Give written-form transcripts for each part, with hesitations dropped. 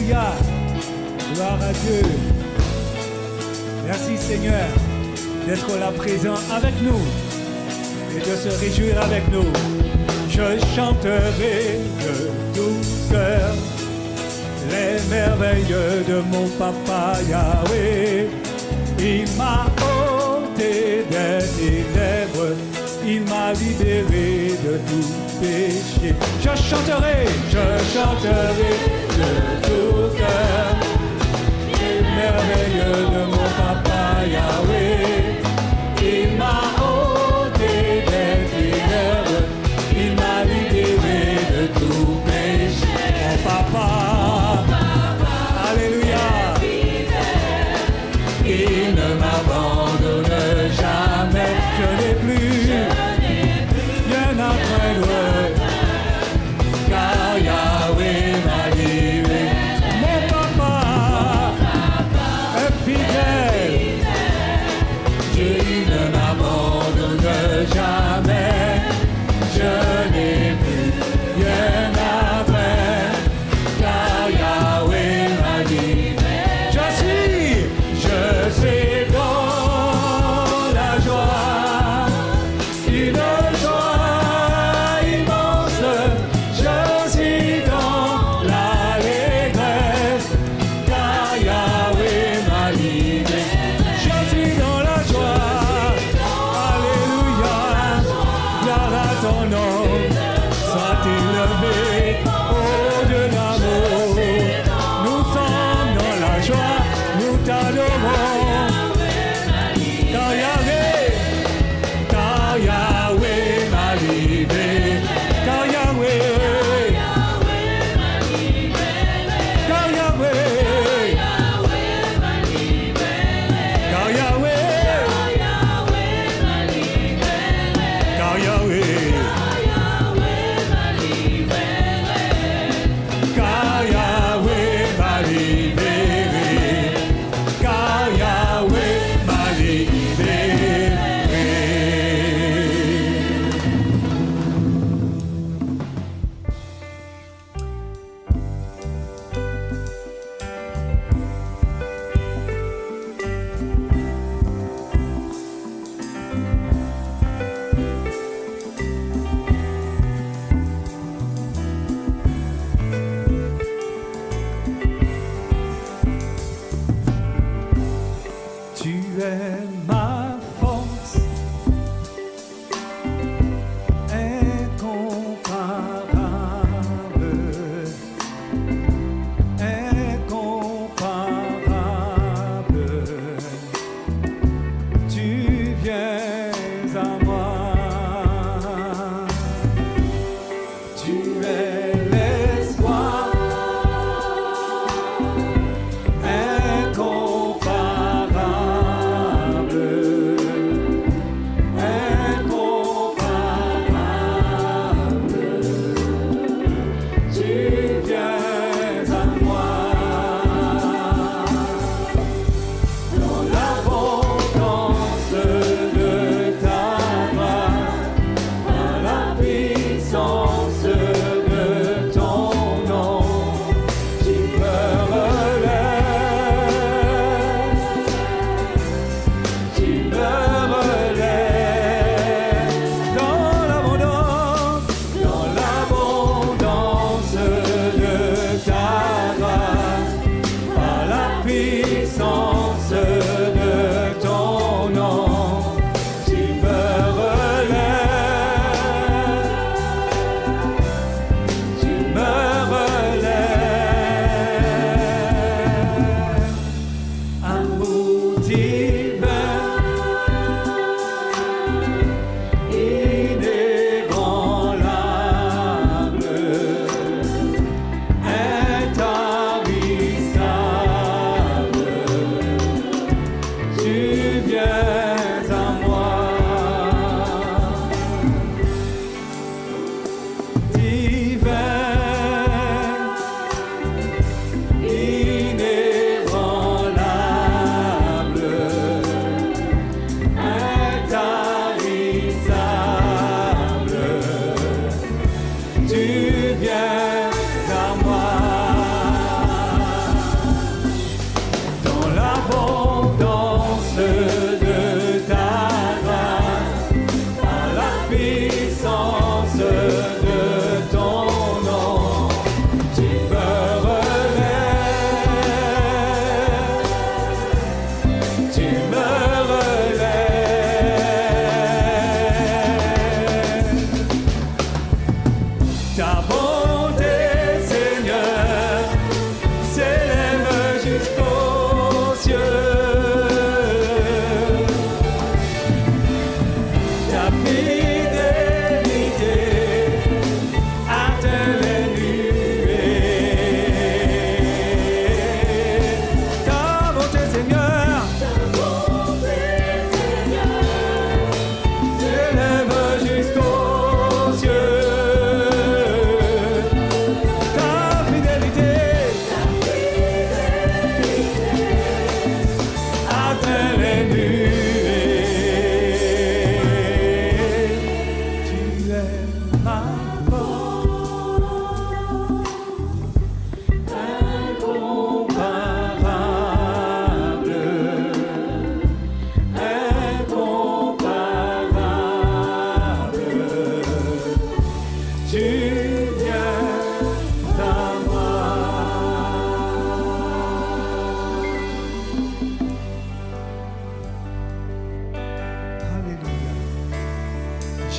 Alléluia. Gloire à Dieu. Merci Seigneur d'être là présent avec nous et de se réjouir avec nous. Je chanterai de tout cœur les merveilles de mon papa Yahweh. Il m'a ôté des ténèbres, il m'a libéré de tout péché. Je chanterai de tout cœur les merveilles de mon papa Yahweh. Il m'a ôté des ténèbres, il m'a libéré de tout péché. Mon papa, alléluia, il ne m'abandonne jamais. Je n'ai plus rien à craindre, car Yahweh m'a livré. Mon papa est fidèle, Dieu ne m'abandonne jamais. Je n'ai plus rien à craindre, car Yahweh m'a livré. Je suis dans la joie, une joie immense. Je suis dans l'allégresse, car Yahweh m'a livré. Je suis dans la joie, alléluia, gloire à ton nom, sois élevé, ô Dieu d'amour. Nous sommes dans la joie, nous t'adorons. Car Yahweh m'a livré, car Yahweh, car Yahweh, car Yahweh, car Yahweh, car Yahweh m'a libéré, car Yahweh m'a libéré. Tu es ma force incomparable, incomparable. Tu viens à moi, tu es l'espoir incomparable.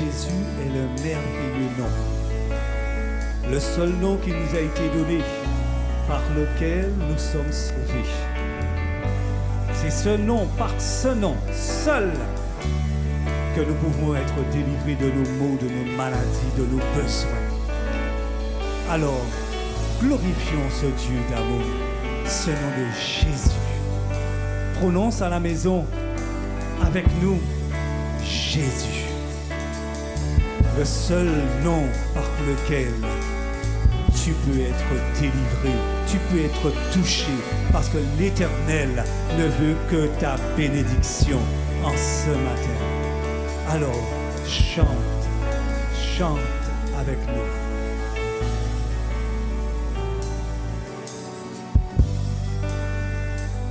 Jésus est le merveilleux nom. Le seul nom qui nous a été donné, par lequel nous sommes sauvés. C'est ce nom, par ce nom seul, que nous pouvons être délivrés de nos maux, de nos maladies, de nos besoins. Alors, glorifions ce Dieu d'amour, ce nom de Jésus. Prononce à la maison avec nous Jésus, le seul nom par lequel tu peux être délivré, tu peux être touché, parce que l'Éternel ne veut que ta bénédiction en ce matin. Alors, chante, chante avec nous.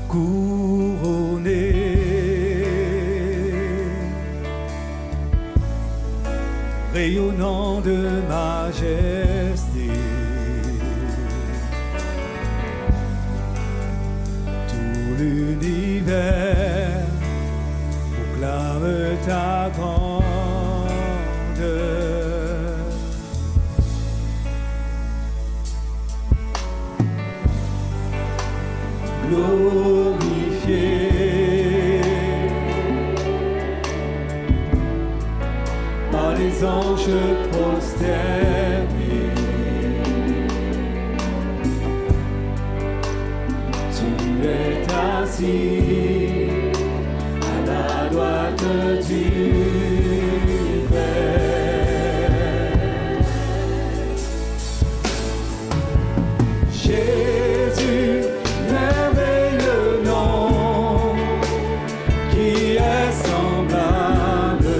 Couronné, rayonnant de majesté, tout l'univers proclame ta grandeur. Glorifié par les anges prosternés, tu es assis à la droite du Père. Jésus, merveilleux nom, qui est semblable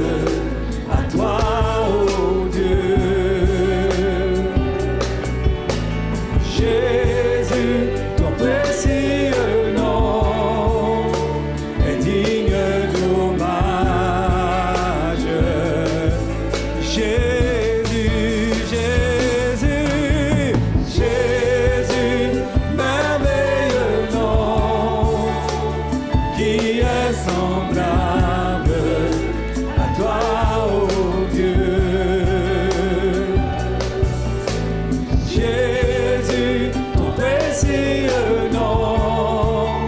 à toi, ô Dieu. Jésus, ton précieux nom est digne d'hommage. Jésus, Jésus, Jésus, merveilleux nom, qui est semblable à toi, ô Dieu. Jésus, ton précieux nom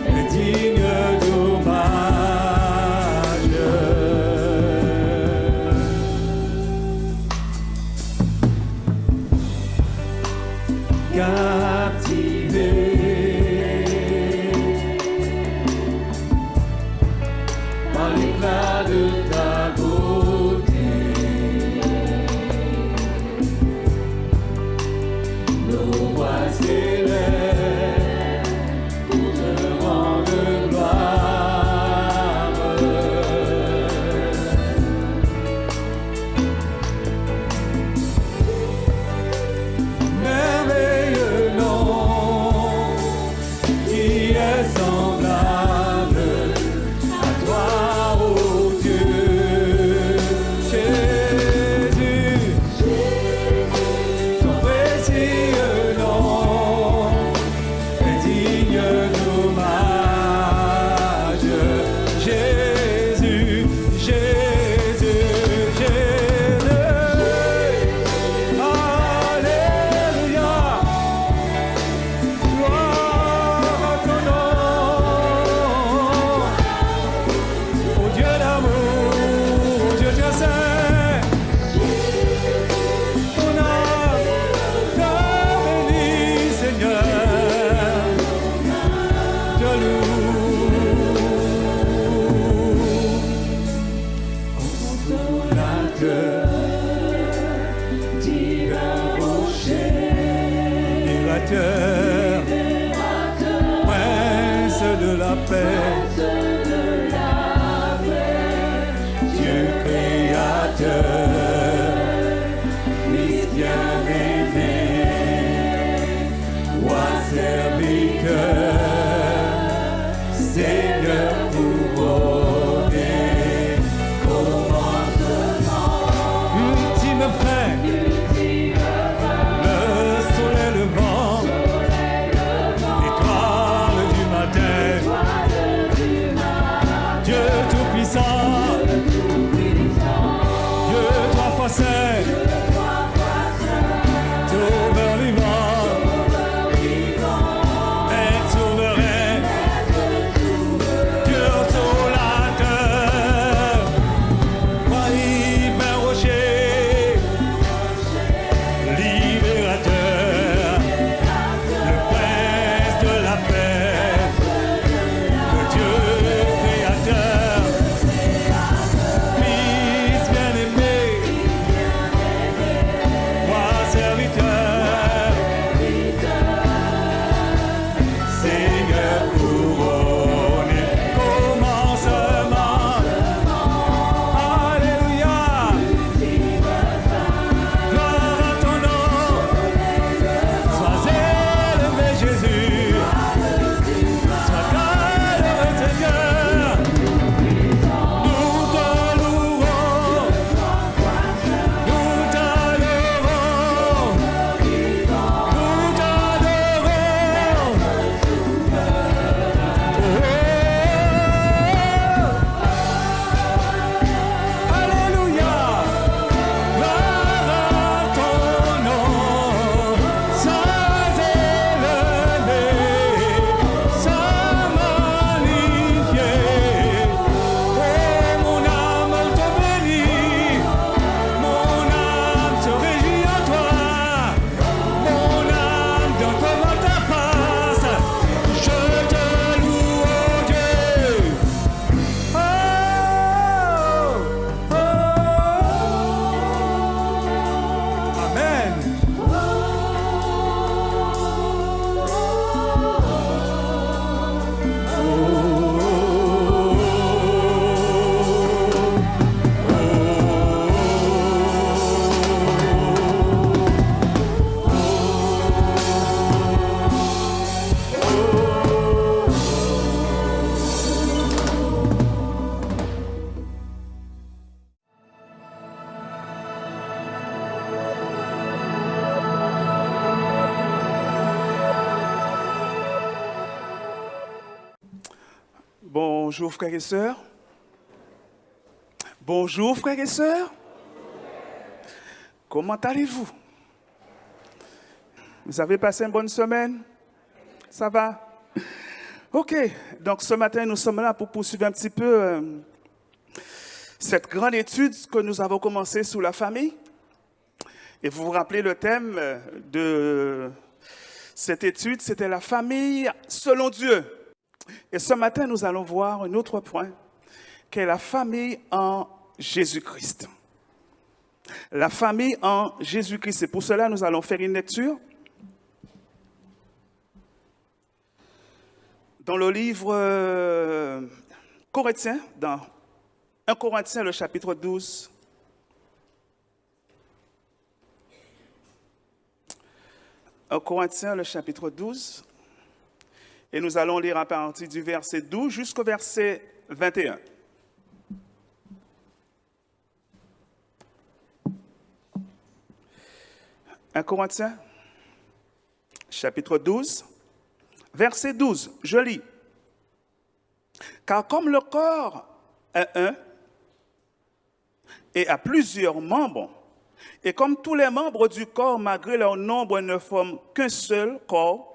est digne d'hommage. Captivé par l'éclat de ta beauté, nos voix s'élèvent pour te rendre gloire. Merveilleux nom, qui est semblable à toi, ô Dieu. Bonjour frères et sœurs. Bonjour frères et sœurs. Comment allez-vous? Vous avez passé une bonne semaine? Ça va? Ok, donc ce matin nous sommes là pour poursuivre un petit peu cette grande étude que nous avons commencée sur la famille. Et vous vous rappelez le thème de cette étude, c'était la famille selon Dieu. Et ce matin, nous allons voir un autre point, qui est la famille en Jésus-Christ. La famille en Jésus-Christ. Et pour cela, nous allons faire une lecture dans le livre Corinthiens, dans 1 Corinthiens, le chapitre 12. 1 Corinthiens, le chapitre 12. Et nous allons lire à partir du verset 12 jusqu'au verset 21. « 1 Corinthiens, chapitre 12, verset 12. Je lis. « Car comme le corps est un et a plusieurs membres, et comme tous les membres du corps, malgré leur nombre, ne forment qu'un seul corps,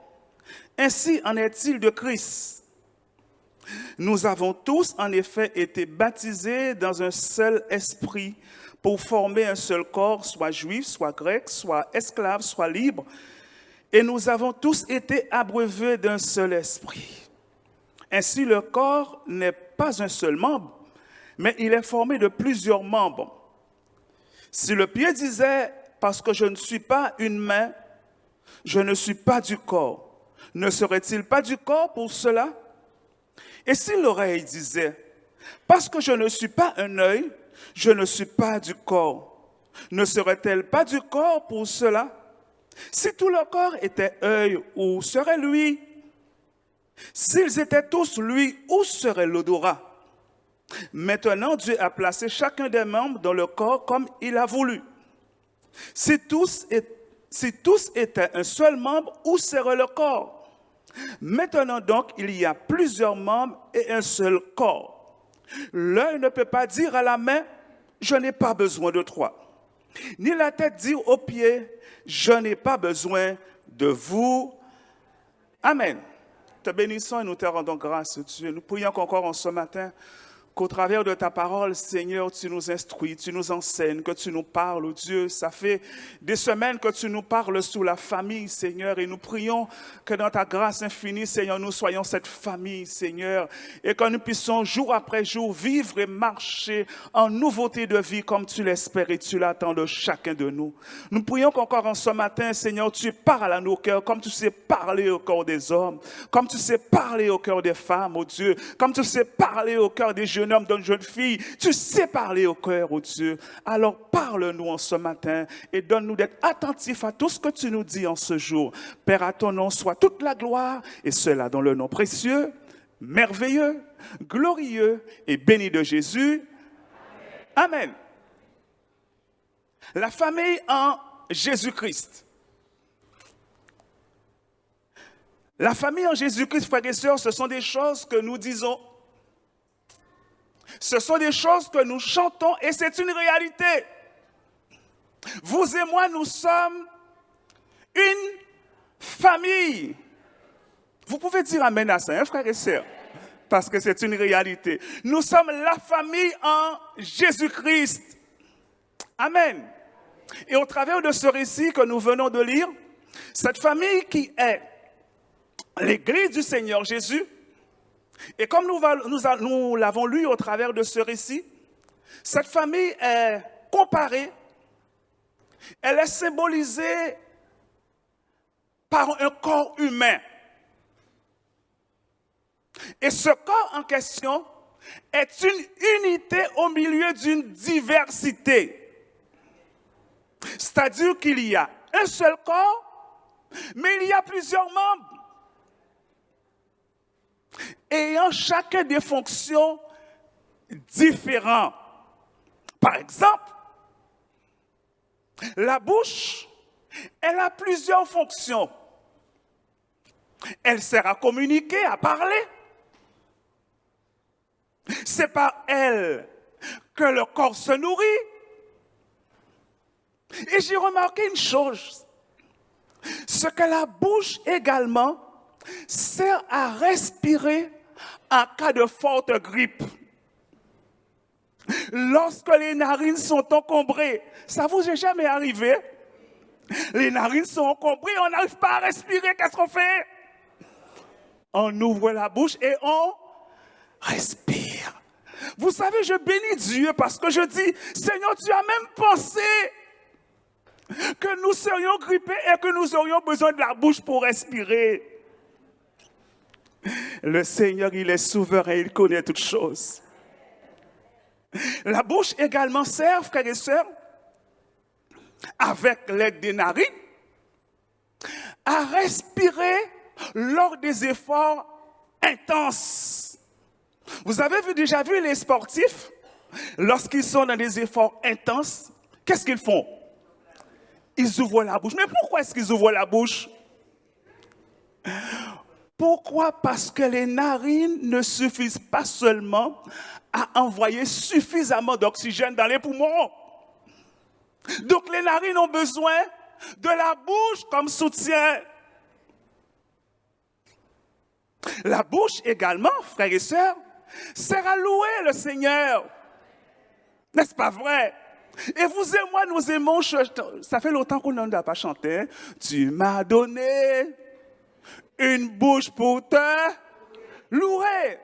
ainsi en est-il de Christ. Nous avons tous, en effet, été baptisés dans un seul esprit pour former un seul corps, soit juif, soit grec, soit esclave, soit libre. Et nous avons tous été abreuvés d'un seul esprit. Ainsi, le corps n'est pas un seul membre, mais il est formé de plusieurs membres. Si le pied disait, parce que je ne suis pas une main, je ne suis pas du corps, ne serait-il pas du corps pour cela? Et si l'oreille disait, parce que je ne suis pas un œil, je ne suis pas du corps, ne serait-elle pas du corps pour cela? Si tout le corps était œil, où serait lui? S'ils étaient tous lui, où serait l'odorat? Maintenant, Dieu a placé chacun des membres dans le corps comme il a voulu. Si tous étaient un seul membre, où serait le corps? Maintenant donc, il y a plusieurs membres et un seul corps. L'œil ne peut pas dire à la main, je n'ai pas besoin de toi. Ni la tête dire aux pieds, je n'ai pas besoin de vous. Amen. Te bénissons et nous te rendons grâce, Dieu. Nous prions encore en ce matin qu'au travers de ta parole, Seigneur, tu nous instruis, tu nous enseignes, que tu nous parles, oh Dieu. Ça fait des semaines que tu nous parles sous la famille, Seigneur, et nous prions que dans ta grâce infinie, Seigneur, nous soyons cette famille, Seigneur, et que nous puissions jour après jour vivre et marcher en nouveauté de vie comme tu l'espères et tu l'attends de chacun de nous. Nous prions qu'encore en ce matin, Seigneur, tu parles à nos cœurs comme tu sais parler au cœur des hommes, comme tu sais parler au cœur des femmes, oh Dieu, comme tu sais parler au cœur des jeunes hommes, d'une jeune fille, tu sais parler au cœur, oh Dieu. Alors parle-nous en ce matin et donne-nous d'être attentifs à tout ce que tu nous dis en ce jour. Père, à ton nom soit toute la gloire et cela dans le nom précieux, merveilleux, glorieux et béni de Jésus. Amen. La famille en Jésus-Christ. La famille en Jésus-Christ, frères et sœurs, ce sont des choses que nous disons. Ce sont des choses que nous chantons et c'est une réalité. Vous et moi, nous sommes une famille. Vous pouvez dire amen à ça, hein, frères et sœurs, parce que c'est une réalité. Nous sommes la famille en Jésus-Christ. Amen. Et au travers de ce récit que nous venons de lire, cette famille qui est l'Église du Seigneur Jésus, et comme nous l'avons lu au travers de ce récit, cette famille est comparée, elle est symbolisée par un corps humain. Et ce corps en question est une unité au milieu d'une diversité. C'est-à-dire qu'il y a un seul corps, mais il y a plusieurs membres, ayant chacun des fonctions différentes. Par exemple, la bouche, elle a plusieurs fonctions. Elle sert à communiquer, à parler. C'est par elle que le corps se nourrit. Et j'ai remarqué une chose, ce que la bouche également sert à respirer en cas de forte grippe. Lorsque les narines sont encombrées, ça vous est jamais arrivé? Les narines sont encombrées, on n'arrive pas à respirer, qu'est-ce qu'on fait? On ouvre la bouche et on respire. Vous savez, je bénis Dieu parce que je dis, Seigneur, tu as même pensé que nous serions grippés et que nous aurions besoin de la bouche pour respirer. Le Seigneur, il est souverain, il connaît toutes choses. La bouche également sert, frères et sœurs, avec l'aide des narines, à respirer lors des efforts intenses. Vous avez déjà vu les sportifs, lorsqu'ils sont dans des efforts intenses, qu'est-ce qu'ils font? Ils ouvrent la bouche. Mais pourquoi est-ce qu'ils ouvrent la bouche? Pourquoi? Parce que les narines ne suffisent pas seulement à envoyer suffisamment d'oxygène dans les poumons. Donc les narines ont besoin de la bouche comme soutien. La bouche également, frères et sœurs, sert à louer le Seigneur. N'est-ce pas vrai? Et vous et moi, nous aimons, ça fait longtemps qu'on n'a pas chanté. Tu m'as donné une bouche pour te louer.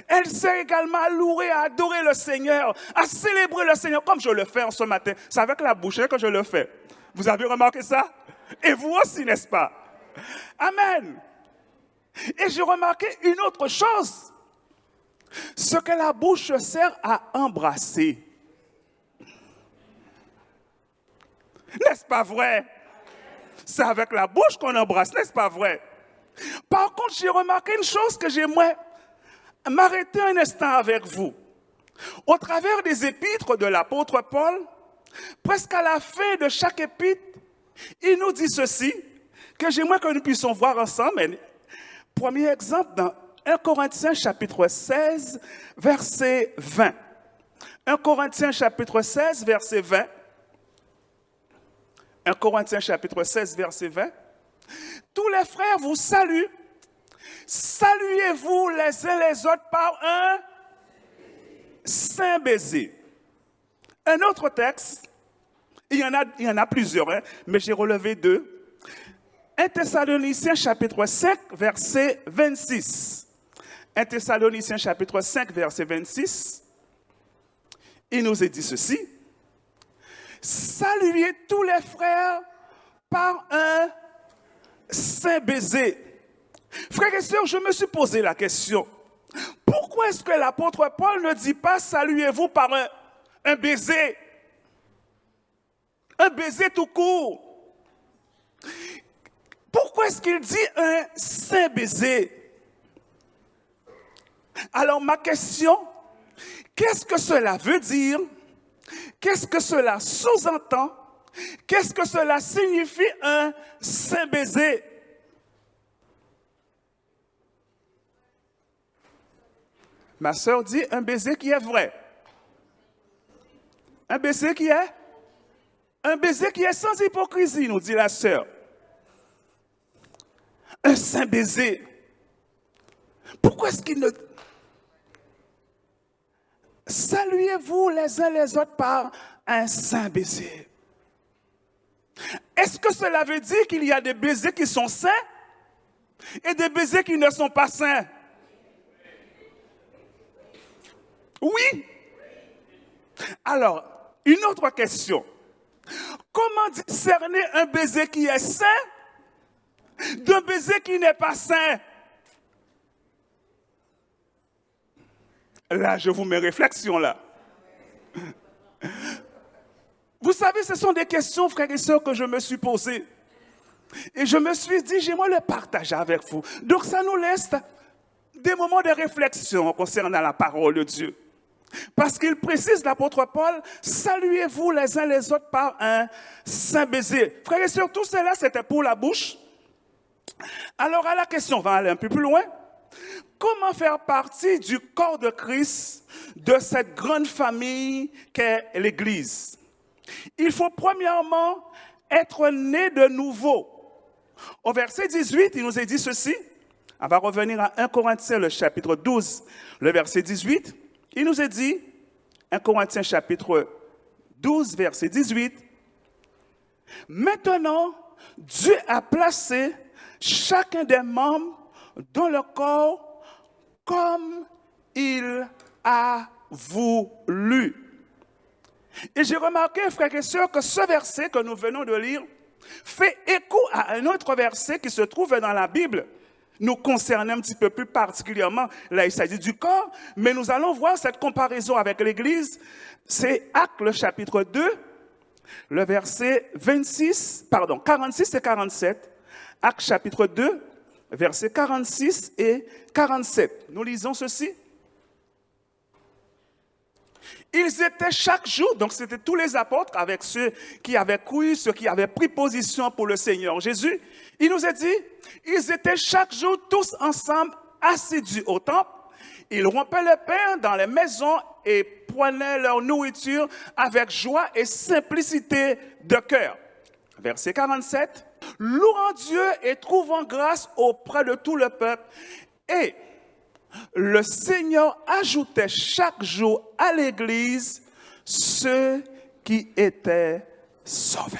Elle sert également à louer, à adorer le Seigneur, à célébrer le Seigneur, comme je le fais en ce matin. C'est avec la bouche que je le fais. Vous avez remarqué ça? Et vous aussi, n'est-ce pas? Amen. Et j'ai remarqué une autre chose. Ce que la bouche sert à embrasser. N'est-ce pas vrai? C'est avec la bouche qu'on embrasse, n'est-ce pas vrai? Par contre, j'ai remarqué une chose que j'aimerais m'arrêter un instant avec vous. Au travers des épîtres de l'apôtre Paul, presque à la fin de chaque épître, il nous dit ceci, que j'aimerais que nous puissions voir ensemble. Premier exemple, dans 1 Corinthiens chapitre 16, verset 20. 1 Corinthiens chapitre 16, verset 20. 1 Corinthiens chapitre 16, verset 20. Tous les frères vous saluent. Saluez-vous les uns les autres par un saint baiser. Un autre texte, il y en a plusieurs, mais j'ai relevé deux. 1 Thessaloniciens chapitre 5, verset 26. 1 Thessaloniciens chapitre 5, verset 26. Il nous est dit ceci. Saluez tous les frères par un saint baiser. Frères et sœurs, je me suis posé la question. Pourquoi est-ce que l'apôtre Paul ne dit pas saluez-vous par un baiser? Un baiser tout court. Pourquoi est-ce qu'il dit un saint baiser? Alors ma question, qu'est-ce que cela veut dire? Qu'est-ce que cela sous-entend? Qu'est-ce que cela signifie un saint baiser? Ma sœur dit un baiser qui est vrai. Un baiser qui est? Un baiser qui est sans hypocrisie, nous dit la sœur. Un saint baiser. Pourquoi est-ce qu'il ne... Saluez-vous les uns les autres par un saint baiser. Est-ce que cela veut dire qu'il y a des baisers qui sont saints et des baisers qui ne sont pas saints? Oui. Alors, une autre question. Comment discerner un baiser qui est saint d'un baiser qui n'est pas saint? Là, je vous mets réflexion là. Vous savez, ce sont des questions, frères et sœurs, que je me suis posées. Et je me suis dit, j'aimerais le partager avec vous. Donc, ça nous laisse des moments de réflexion concernant la parole de Dieu. Parce qu'il précise, l'apôtre Paul, saluez-vous les uns les autres par un saint baiser. Frères et sœurs, tout cela, c'était pour la bouche. Alors, à la question, on va aller un peu plus loin. comment faire partie du corps de Christ, de cette grande famille qu'est l'Église? Il faut premièrement être né de nouveau. Au verset 18, il nous est dit ceci. On va revenir à 1 Corinthiens, le chapitre 12, le verset 18. Il nous est dit, 1 Corinthiens, chapitre 12, verset 18. Maintenant, Dieu a placé chacun des membres dans le corps comme il a voulu. Et j'ai remarqué, frères et sœurs, que ce verset que nous venons de lire fait écho à un autre verset qui se trouve dans la Bible, nous concerne un petit peu plus particulièrement. Là, il s'agit du corps, mais nous allons voir cette comparaison avec l'Église. C'est Actes, le chapitre 2, le verset 46 et 47. Actes, chapitre 2, versets 46 et 47. Nous lisons ceci. Ils étaient chaque jour, donc c'était tous les apôtres avec ceux qui avaient cru, ceux qui avaient pris position pour le Seigneur Jésus. Il nous a dit, ils étaient chaque jour tous ensemble assidus au temple. Ils rompaient le pain dans les maisons et prenaient leur nourriture avec joie et simplicité de cœur. Verset 47. Louant Dieu et trouvant grâce auprès de tout le peuple. Et le Seigneur ajoutait chaque jour à l'Église ceux qui étaient sauvés.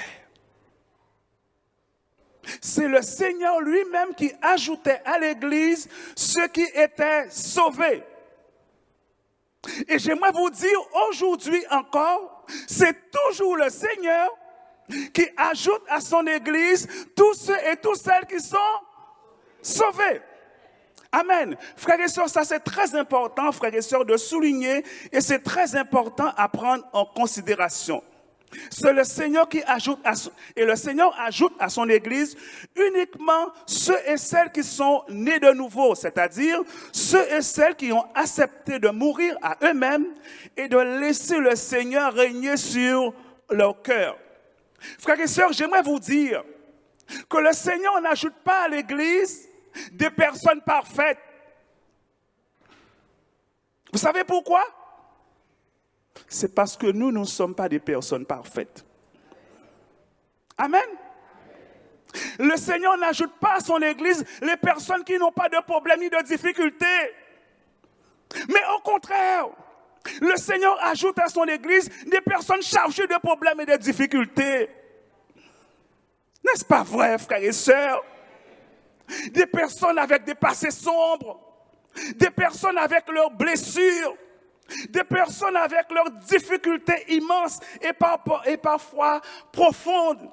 C'est le Seigneur lui-même qui ajoutait à l'Église ceux qui étaient sauvés. Et j'aimerais vous dire aujourd'hui encore, c'est toujours le Seigneur qui ajoute à son Église tous ceux et toutes celles qui sont sauvés. Amen. Frères et sœurs, ça c'est très important, frères et sœurs, de souligner et c'est très important à prendre en considération. C'est le Seigneur qui ajoute et le Seigneur ajoute à son Église uniquement ceux et celles qui sont nés de nouveau, c'est-à-dire ceux et celles qui ont accepté de mourir à eux-mêmes et de laisser le Seigneur régner sur leur cœur. Frères et sœurs, j'aimerais vous dire que le Seigneur n'ajoute pas à l'Église des personnes parfaites. Vous savez pourquoi? C'est parce que nous ne sommes pas des personnes parfaites. Amen. Le Seigneur n'ajoute pas à son Église les personnes qui n'ont pas de problème ni de difficultés. Mais au contraire, le Seigneur ajoute à son Église des personnes chargées de problèmes et de difficultés. N'est-ce pas vrai, frères et sœurs? Des personnes avec des passés sombres, des personnes avec leurs blessures, des personnes avec leurs difficultés immenses et parfois profondes,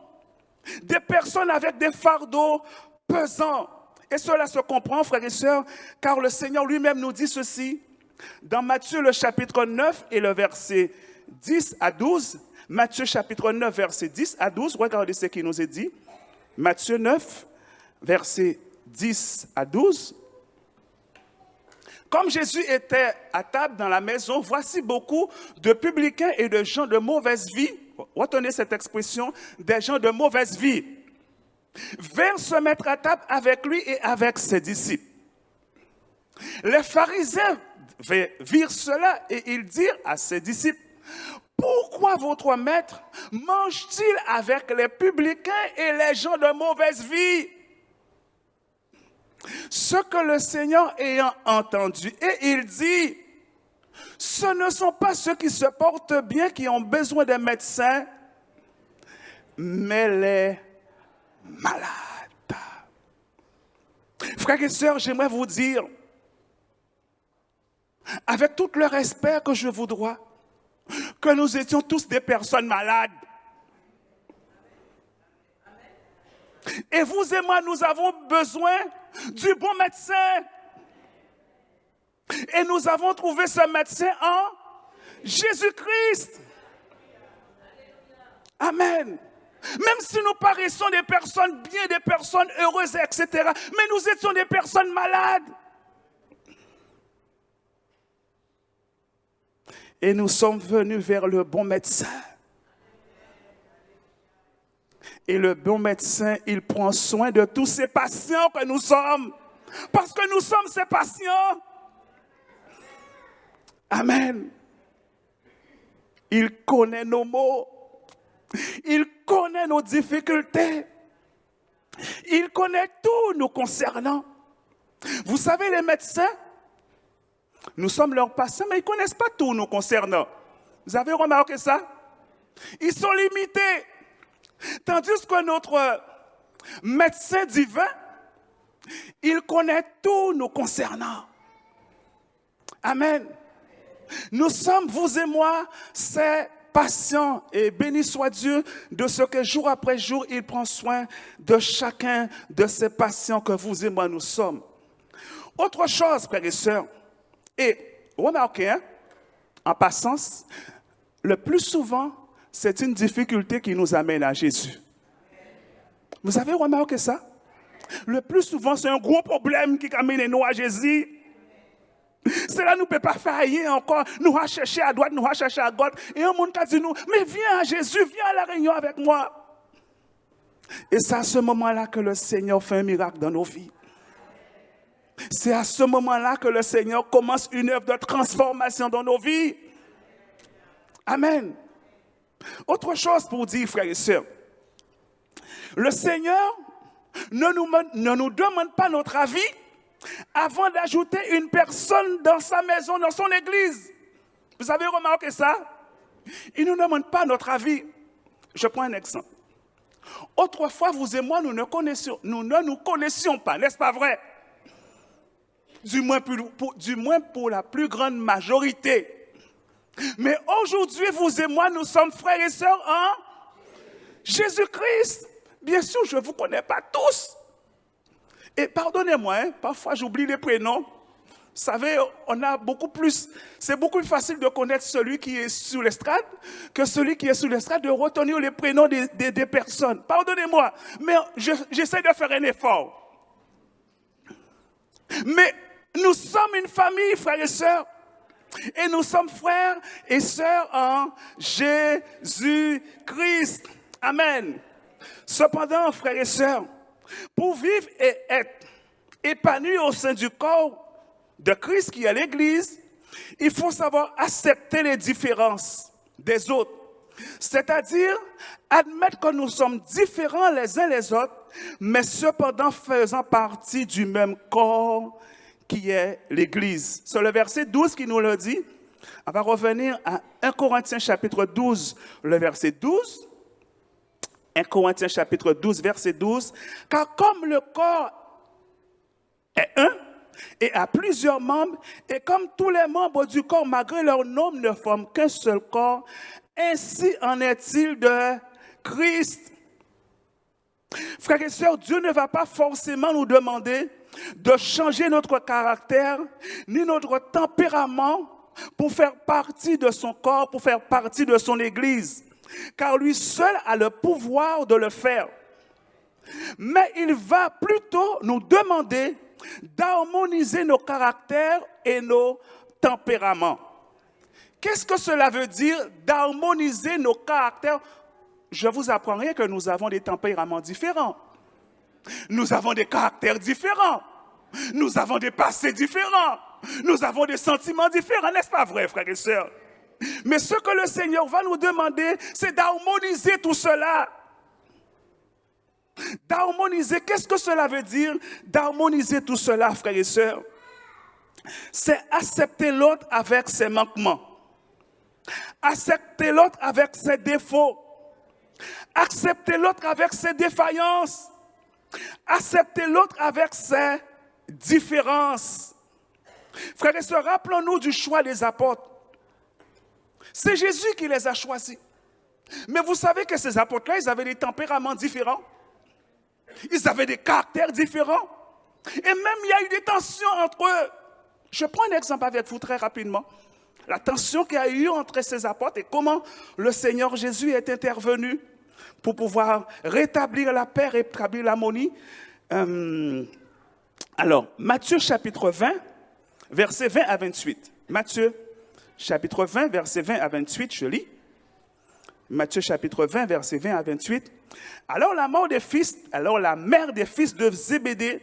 des personnes avec des fardeaux pesants. Et cela se comprend, frères et sœurs, car le Seigneur lui-même nous dit ceci, dans Matthieu le chapitre 9 et le verset 10 à 12, Matthieu chapitre 9, verset 10 à 12, regardez ce qu'il nous est dit, Matthieu 9, verset 10 à 12. Comme Jésus était à table dans la maison, voici beaucoup de publicains et de gens de mauvaise vie, retenez cette expression, des gens de mauvaise vie, vinrent se mettre à table avec lui et avec ses disciples. Les pharisiens virent cela et ils dirent à ses disciples, « Pourquoi votre maître mange-t-il avec les publicains et les gens de mauvaise vie ?» Ce que le Seigneur ayant entendu, et il dit, ce ne sont pas ceux qui se portent bien qui ont besoin des médecins, mais les malades. Frères et sœurs, j'aimerais vous dire, avec tout le respect que je vous dois, que nous étions tous des personnes malades. Et vous et moi, nous avons besoin du bon médecin. Et nous avons trouvé ce médecin en Jésus-Christ. Amen. Même si nous paraissons des personnes bien, des personnes heureuses, etc. Mais nous étions des personnes malades. Et nous sommes venus vers le bon médecin. Et le bon médecin, il prend soin de tous ces patients que nous sommes. Parce que nous sommes ses patients. Amen. Il connaît nos maux. Il connaît nos difficultés. Il connaît tout nous concernant. Vous savez, les médecins, nous sommes leurs patients, mais ils ne connaissent pas tout nous concernant. Vous avez remarqué ça? Ils sont limités. Tandis que notre médecin divin, il connaît tout nous concernant. Amen. Nous sommes, vous et moi, ces patients. Et béni soit Dieu de ce que jour après jour, il prend soin de chacun de ces patients que vous et moi nous sommes. Autre chose, frères et sœurs, et remarquez, en passant, le plus souvent, c'est une difficulté qui nous amène à Jésus. Vous avez remarqué ça? Le plus souvent, c'est un gros problème qui amène nous à Jésus. Cela ne peut pas faillir encore. Nous allons chercher à droite, nous allons chercher à gauche. Et un monde qui dit nous, mais viens à Jésus, viens à la réunion avec moi. Et c'est à ce moment-là que le Seigneur fait un miracle dans nos vies. C'est à ce moment-là que le Seigneur commence une œuvre de transformation dans nos vies. Amen. Autre chose pour dire, frères et sœurs. Le Seigneur ne nous demande pas notre avis avant d'ajouter une personne dans sa maison, dans son église. Vous avez remarqué ça? Il ne nous demande pas notre avis. Je prends un exemple. Autrefois, vous et moi, nous ne nous connaissions pas, n'est-ce pas vrai? Du moins pour la plus grande majorité. Mais aujourd'hui, vous et moi, nous sommes frères et sœurs en Jésus-Christ. Bien sûr, je ne vous connais pas tous. Et pardonnez-moi, parfois j'oublie les prénoms. Vous savez, c'est beaucoup plus facile de connaître celui qui est sur l'estrade que celui qui est sur l'estrade, de retenir les prénoms des personnes. Pardonnez-moi, mais j'essaie de faire un effort. Mais nous sommes une famille, frères et sœurs. Et nous sommes frères et sœurs en Jésus-Christ. Amen. Cependant, frères et sœurs, pour vivre et être épanouis au sein du corps de Christ qui est l'Église, il faut savoir accepter les différences des autres. C'est-à-dire admettre que nous sommes différents les uns les autres, mais cependant faisant partie du même corps qui est l'Église. C'est le verset 12 qui nous le dit. On va revenir à 1 Corinthiens chapitre 12, le verset 12. 1 Corinthiens chapitre 12, verset 12. Car comme le corps est un et a plusieurs membres, et comme tous les membres du corps, malgré leur nombre, ne forment qu'un seul corps, ainsi en est-il de Christ. Frères et sœurs, Dieu ne va pas forcément nous demander de changer notre caractère, ni notre tempérament pour faire partie de son corps, pour faire partie de son Église. Car lui seul a le pouvoir de le faire. Mais il va plutôt nous demander d'harmoniser nos caractères et nos tempéraments. Qu'est-ce que cela veut dire d'harmoniser nos caractères? Je vous apprends rien que nous avons des tempéraments différents. Nous avons des caractères différents. Nous avons des passés différents. Nous avons des sentiments différents. N'est-ce pas vrai, frères et sœurs? Mais ce que le Seigneur va nous demander, c'est d'harmoniser tout cela. D'harmoniser, qu'est-ce que cela veut dire? D'harmoniser tout cela, frères et sœurs. C'est accepter l'autre avec ses manquements. Accepter l'autre avec ses défauts. Accepter l'autre avec ses défaillances. Accepter l'autre avec ses différences. Frères et sœurs, rappelons-nous du choix des apôtres. C'est Jésus qui les a choisis. Mais vous savez que ces apôtres-là, ils avaient des tempéraments différents. Ils avaient des caractères différents. Et même, il y a eu des tensions entre eux. Je prends un exemple avec vous très rapidement. La tension qu'il y a eu entre ces apôtres et comment le Seigneur Jésus est intervenu pour pouvoir rétablir la paix, rétablir l'harmonie. Alors, Matthieu chapitre 20, versets 20 à 28. Matthieu chapitre 20, versets 20 à 28, je lis. Matthieu chapitre 20, versets 20 à 28. Alors la mère des fils de Zébédée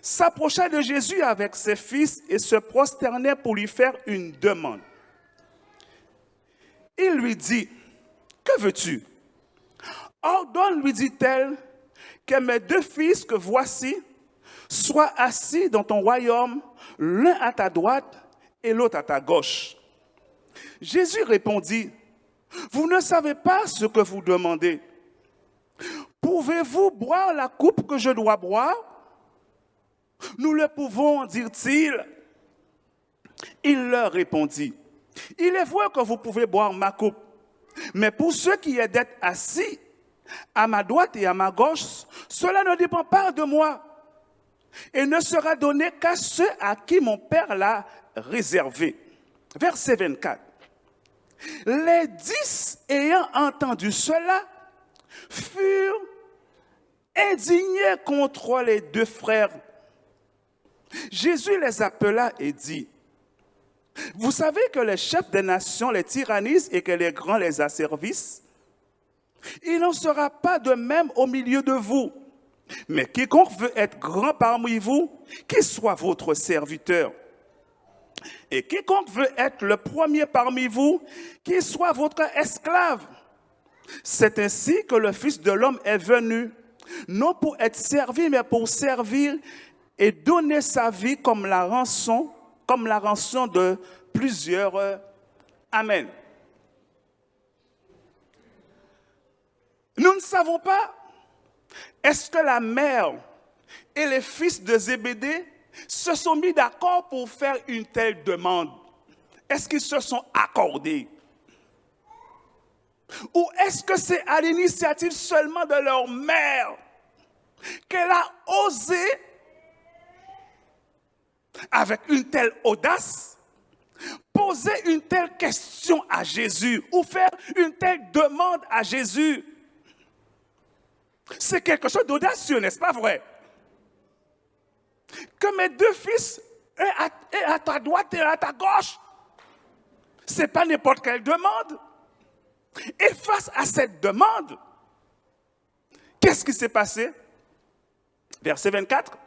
s'approcha de Jésus avec ses fils et se prosternait pour lui faire une demande. Il lui dit, « Que veux-tu » ? « Ordonne, lui dit-elle, que mes 2 fils que voici soient assis dans ton royaume, l'un à ta droite et l'autre à ta gauche. » Jésus répondit, « Vous ne savez pas ce que vous demandez. Pouvez-vous boire la coupe que je dois boire ? » Nous le pouvons, dirent-ils. Il leur répondit, « Il est vrai que vous pouvez boire ma coupe, mais pour ceux qui est d'être assis à ma droite et à ma gauche, cela ne dépend pas de moi et ne sera donné qu'à ceux à qui mon Père l'a réservé. » Verset 24. Les 10 ayant entendu cela furent indignés contre les 2 frères. Jésus les appela et dit, « Vous savez que les chefs des nations les tyrannisent et que les grands les asservissent. Il n'en sera pas de même au milieu de vous. Mais quiconque veut être grand parmi vous, qu'il soit votre serviteur. Et quiconque veut être le premier parmi vous, qu'il soit votre esclave. C'est ainsi que le Fils de l'homme est venu, non pour être servi, mais pour servir et donner sa vie comme la rançon de plusieurs. Amen. Nous ne savons pas, est-ce que la mère et les fils de Zébédée se sont mis d'accord pour faire une telle demande? Est-ce qu'ils se sont accordés? Ou est-ce que c'est à l'initiative seulement de leur mère qu'elle a osé, avec une telle audace, poser une telle question à Jésus ou faire une telle demande à Jésus? C'est quelque chose d'audacieux, n'est-ce pas vrai? Que mes 2 fils aient à ta droite et à ta gauche, ce n'est pas n'importe quelle demande. Et face à cette demande, qu'est-ce qui s'est passé? Verset 24.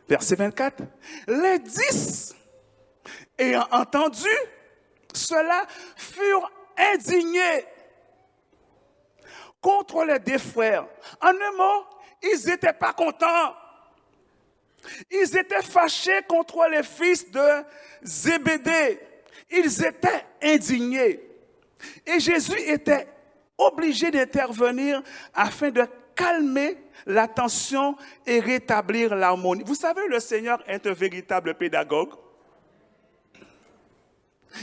Verset 24. Les 10, ayant entendu cela, furent indignés contre les 2 frères. En un mot, ils n'étaient pas contents. Ils étaient fâchés contre les fils de Zébédée. Ils étaient indignés. Et Jésus était obligé d'intervenir afin de calmer la tension et rétablir l'harmonie. Vous savez, le Seigneur est un véritable pédagogue.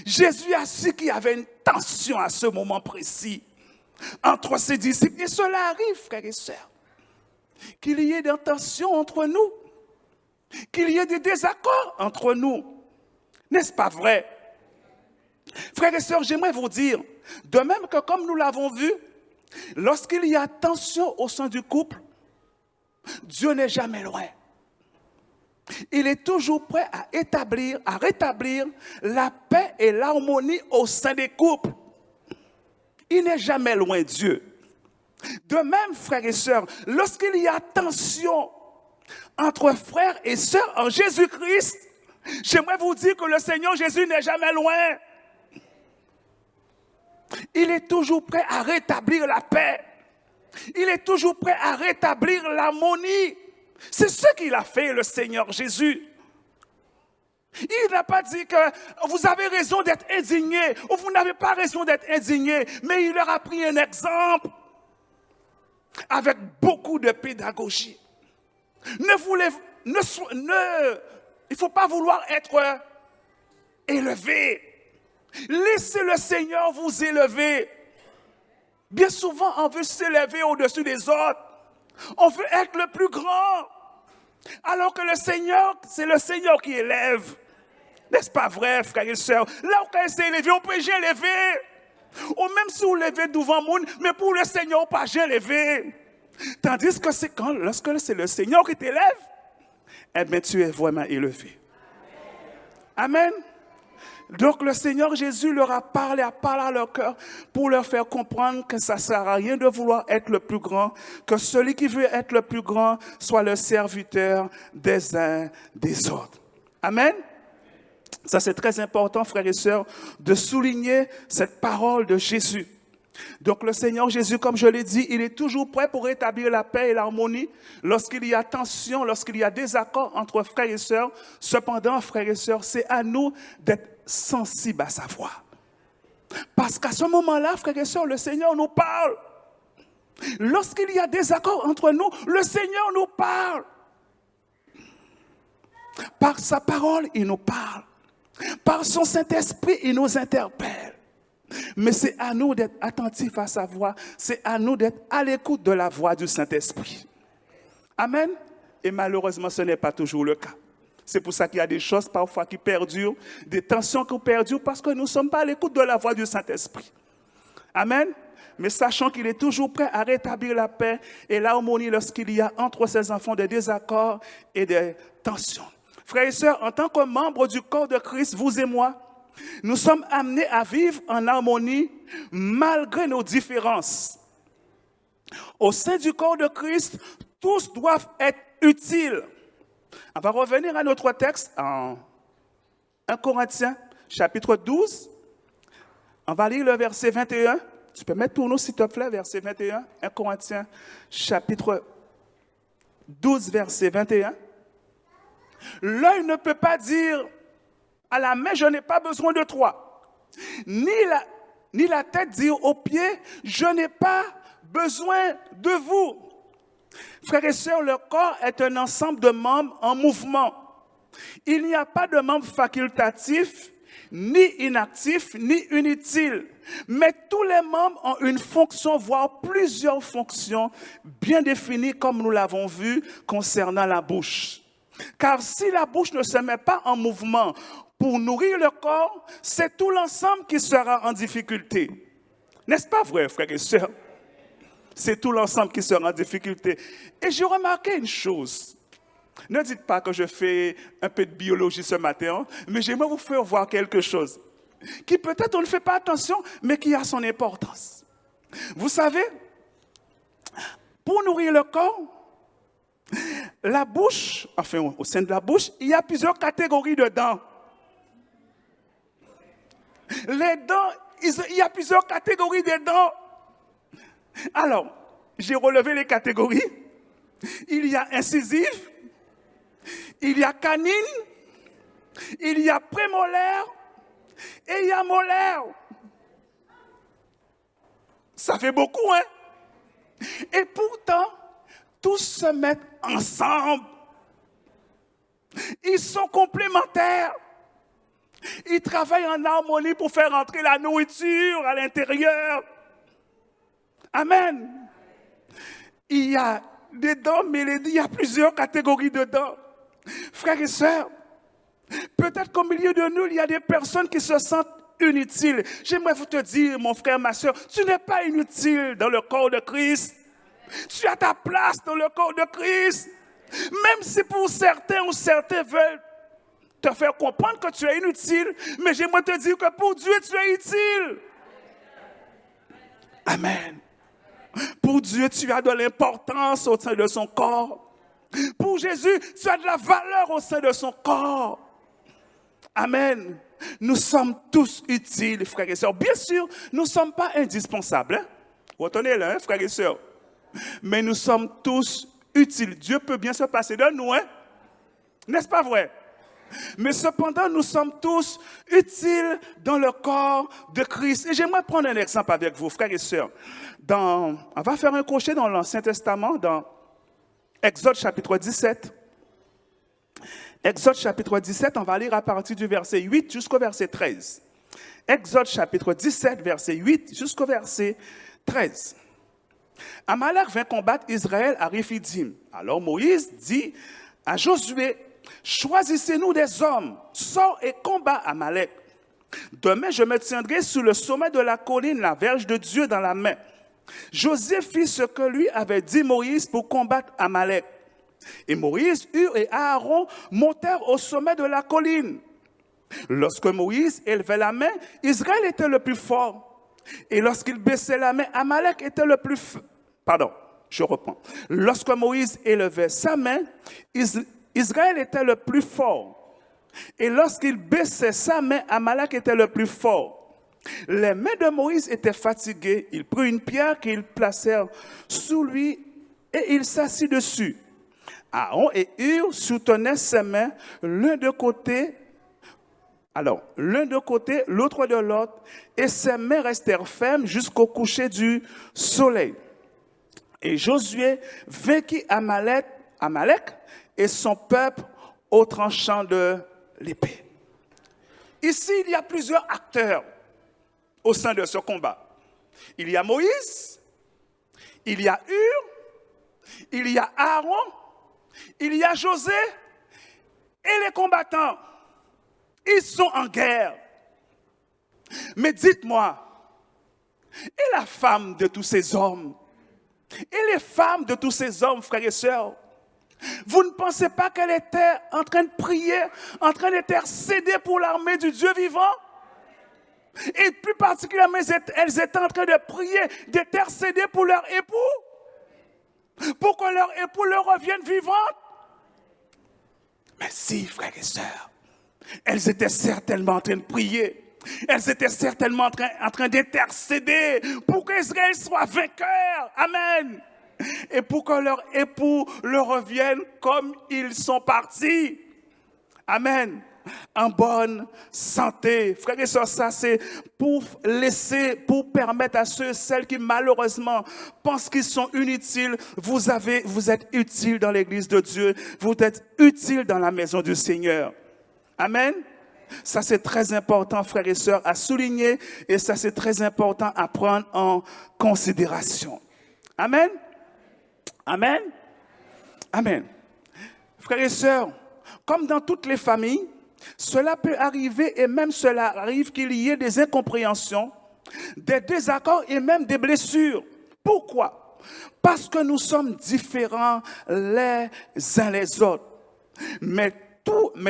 Jésus a su qu'il y avait une tension à ce moment précis entre ses disciples. Et cela arrive, frères et sœurs, qu'il y ait des tensions entre nous, qu'il y ait des désaccords entre nous. N'est-ce pas vrai? Frères et sœurs, j'aimerais vous dire, de même que comme nous l'avons vu, lorsqu'il y a tension au sein du couple, Dieu n'est jamais loin. Il est toujours prêt à rétablir la paix et l'harmonie au sein des couples. Il n'est jamais loin, Dieu. De même, frères et sœurs, lorsqu'il y a tension entre frères et sœurs en Jésus-Christ, j'aimerais vous dire que le Seigneur Jésus n'est jamais loin. Il est toujours prêt à rétablir la paix. Il est toujours prêt à rétablir l'harmonie. C'est ce qu'il a fait, le Seigneur Jésus. Il n'a pas dit que vous avez raison d'être indigné ou vous n'avez pas raison d'être indigné, mais il leur a pris un exemple avec beaucoup de pédagogie. Il ne faut pas vouloir être élevé. Laissez le Seigneur vous élever. Bien souvent, on veut s'élever au-dessus des autres. On veut être le plus grand. Alors que le Seigneur, c'est le Seigneur qui élève. N'est-ce pas vrai, frères et sœurs? Là où on s'est élevé, on peut pas élever. Ou même si vous levez devant le monde, mais pour le Seigneur, on peut pas élever. Tandis que c'est lorsque c'est le Seigneur qui t'élève, eh bien, tu es vraiment élevé. Amen. Donc le Seigneur Jésus leur a parlé à leur cœur pour leur faire comprendre que ça ne sert à rien de vouloir être le plus grand, que celui qui veut être le plus grand soit le serviteur des uns des autres. Amen. Ça c'est très important, frères et sœurs, de souligner cette parole de Jésus. Donc le Seigneur Jésus, comme je l'ai dit, il est toujours prêt pour rétablir la paix et l'harmonie lorsqu'il y a tension, lorsqu'il y a désaccord entre frères et sœurs. Cependant, frères et sœurs, c'est à nous d'être sensibles à sa voix. Parce qu'à ce moment-là, frères et sœurs, le Seigneur nous parle. Lorsqu'il y a désaccord entre nous, le Seigneur nous parle. Par sa parole, il nous parle. Par son Saint-Esprit, il nous interpelle. Mais c'est à nous d'être attentifs à sa voix. C'est à nous d'être à l'écoute de la voix du Saint-Esprit. Amen. Et malheureusement, ce n'est pas toujours le cas. C'est pour ça qu'il y a des choses parfois qui perdurent, des tensions qui perdurent, parce que nous ne sommes pas à l'écoute de la voix du Saint-Esprit. Amen. Mais sachant qu'il est toujours prêt à rétablir la paix et l'harmonie lorsqu'il y a entre ses enfants des désaccords et des tensions. Frères et sœurs, en tant que membres du corps de Christ, vous et moi, nous sommes amenés à vivre en harmonie malgré nos différences. Au sein du corps de Christ, tous doivent être utiles. On va revenir à notre texte en 1 Corinthiens, chapitre 12. On va lire le verset 21. Tu peux mettre pour nous, s'il te plaît, verset 21. 1 Corinthiens, chapitre 12, verset 21. L'œil ne peut pas dire à la main, je n'ai pas besoin de toi. Ni la tête dire aux pieds, je n'ai pas besoin de vous. Frères et sœurs, le corps est un ensemble de membres en mouvement. Il n'y a pas de membres facultatifs, ni inactifs, ni inutiles. Mais tous les membres ont une fonction, voire plusieurs fonctions bien définies, comme nous l'avons vu concernant la bouche. Car si la bouche ne se met pas en mouvement pour nourrir le corps, c'est tout l'ensemble qui sera en difficulté. N'est-ce pas vrai, frères et sœurs? C'est tout l'ensemble qui sera en difficulté. Et j'ai remarqué une chose. Ne dites pas que je fais un peu de biologie ce matin, mais j'aimerais vous faire voir quelque chose qui peut-être on ne fait pas attention, mais qui a son importance. Vous savez, pour nourrir le corps, la bouche, enfin au sein de la bouche, il y a plusieurs catégories de dents. Les dents, il y a plusieurs catégories de dents. Alors, j'ai relevé les catégories. Il y a incisive, il y a canine, il y a prémolaire et il y a molaire. Ça fait beaucoup, hein? Et pourtant, tous se mettent ensemble. Ils sont complémentaires. Ils travaillent en harmonie pour faire entrer la nourriture à l'intérieur. Amen. Il y a des dents, mais il y a plusieurs catégories de dents. Frères et sœurs, peut-être qu'au milieu de nous, il y a des personnes qui se sentent inutiles. J'aimerais vous te dire, mon frère, ma sœur, tu n'es pas inutile dans le corps de Christ. Tu as ta place dans le corps de Christ. Même si pour certains ou certains veulent te faire comprendre que tu es inutile, mais j'aimerais te dire que pour Dieu, tu es utile. Amen. Pour Dieu, tu as de l'importance au sein de son corps. Pour Jésus, tu as de la valeur au sein de son corps. Amen. Nous sommes tous utiles, frères et sœurs. Bien sûr, nous ne sommes pas indispensables. Hein? Retenez-le, hein, frères et sœurs. Mais nous sommes tous utiles. Dieu peut bien se passer de nous, hein? N'est-ce pas vrai? Mais cependant, nous sommes tous utiles dans le corps de Christ. Et j'aimerais prendre un exemple avec vous, frères et sœurs. On va faire un crochet dans l'Ancien Testament, dans Exode chapitre 17. Exode chapitre 17, on va lire à partir du verset 8 jusqu'au verset 13. Exode chapitre 17, verset 8 jusqu'au verset 13. Amalek vint combattre Israël à Réphidim. Alors Moïse dit à Josué, choisissez-nous des hommes, sors et combat Amalek. Demain, je me tiendrai sur le sommet de la colline, la verge de Dieu dans la main. Josué fit ce que lui avait dit Moïse pour combattre Amalek. Et Moïse, Hur et Aaron montèrent au sommet de la colline. Lorsque Moïse élevait la main, Israël était le plus fort. Et lorsqu'il baissait la main, Amalek était le plus... Pardon, je reprends. Lorsque Moïse élevait sa main, Israël était le plus fort. Et lorsqu'il baissait sa main, Amalek était le plus fort. Les mains de Moïse étaient fatiguées. Il prit une pierre qu'ils placèrent sous lui et il s'assit dessus. Aaron et Hur soutenaient ses mains, l'un de côté, l'autre de l'autre, et ses mains restèrent fermes jusqu'au coucher du soleil. Et Josué vainquit Amalek et son peuple au tranchant de l'épée. Ici, il y a plusieurs acteurs au sein de ce combat. Il y a Moïse, il y a Hur, il y a Aaron, il y a José et les combattants. Ils sont en guerre. Mais dites-moi, et la femme de tous ces hommes? Et les femmes de tous ces hommes, frères et sœurs? Vous ne pensez pas qu'elle était en train de prier, en train d'intercéder pour l'armée du Dieu vivant? Et plus particulièrement, elles étaient en train de prier, d'intercéder pour leur époux, pour que leur époux leur revienne vivant. Mais si, frères et sœurs, elles étaient certainement en train de prier. Elles étaient certainement en train d'intercéder pour qu'Israël soit vainqueur. Amen. Et pour que leur époux leur revienne comme ils sont partis. Amen. En bonne santé. Frères et sœurs, ça c'est pour permettre à celles qui malheureusement pensent qu'ils sont inutiles. Vous êtes utiles dans l'église de Dieu. Vous êtes utiles dans la maison du Seigneur. Amen. Ça c'est très important, frères et sœurs, à souligner. Et ça c'est très important à prendre en considération. Amen. Amen. Amen. Frères et sœurs, comme dans toutes les familles, cela peut arriver et même cela arrive qu'il y ait des incompréhensions, des désaccords et même des blessures. Pourquoi? Parce que nous sommes différents les uns les autres. Mais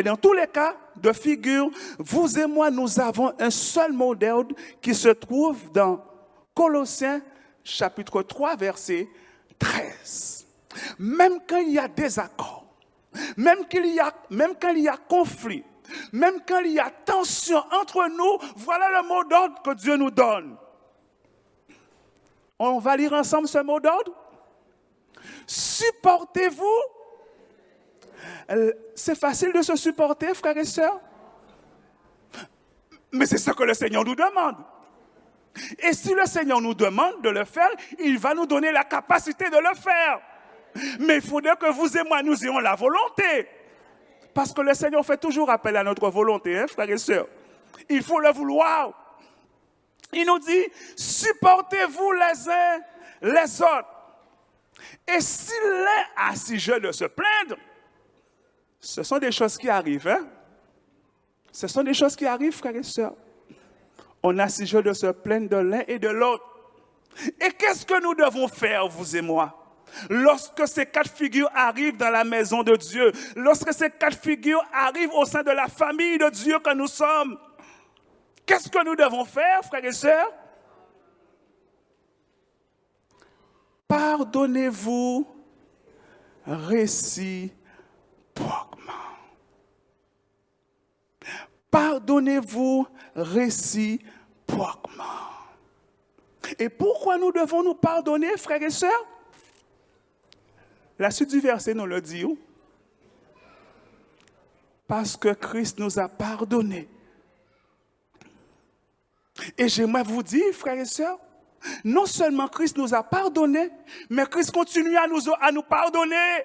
dans tous les cas de figure, vous et moi, nous avons un seul modèle qui se trouve dans Colossiens chapitre 3, verset 13. Même quand il y a désaccord, même quand il y a conflit, même quand il y a tension entre nous, voilà le mot d'ordre que Dieu nous donne. On va lire ensemble ce mot d'ordre. Supportez-vous. C'est facile de se supporter, frères et sœurs. Mais c'est ce que le Seigneur nous demande. Et si le Seigneur nous demande de le faire, il va nous donner la capacité de le faire. Mais il faudrait que vous et moi, nous ayons la volonté. Parce que le Seigneur fait toujours appel à notre volonté, hein, frères et sœurs. Il faut le vouloir. Il nous dit, supportez-vous les uns les autres. Et si l'un a sujet de se plaindre, ce sont des choses qui arrivent. Hein? Ce sont des choses qui arrivent, frères et sœurs. On a sujet de se plaindre de l'un et de l'autre. Et qu'est-ce que nous devons faire, vous et moi? Lorsque ces cas de figure arrivent dans la maison de Dieu, lorsque ces cas de figure arrivent au sein de la famille de Dieu que nous sommes, qu'est-ce que nous devons faire, frères et sœurs? Pardonnez-vous réciproquement. Pardonnez-vous réciproquement. Et pourquoi nous devons nous pardonner, frères et sœurs? La suite du verset nous le dit. Parce que Christ nous a pardonné. Et j'aimerais vous dire, frères et sœurs, non seulement Christ nous a pardonné, mais Christ continue à nous pardonner.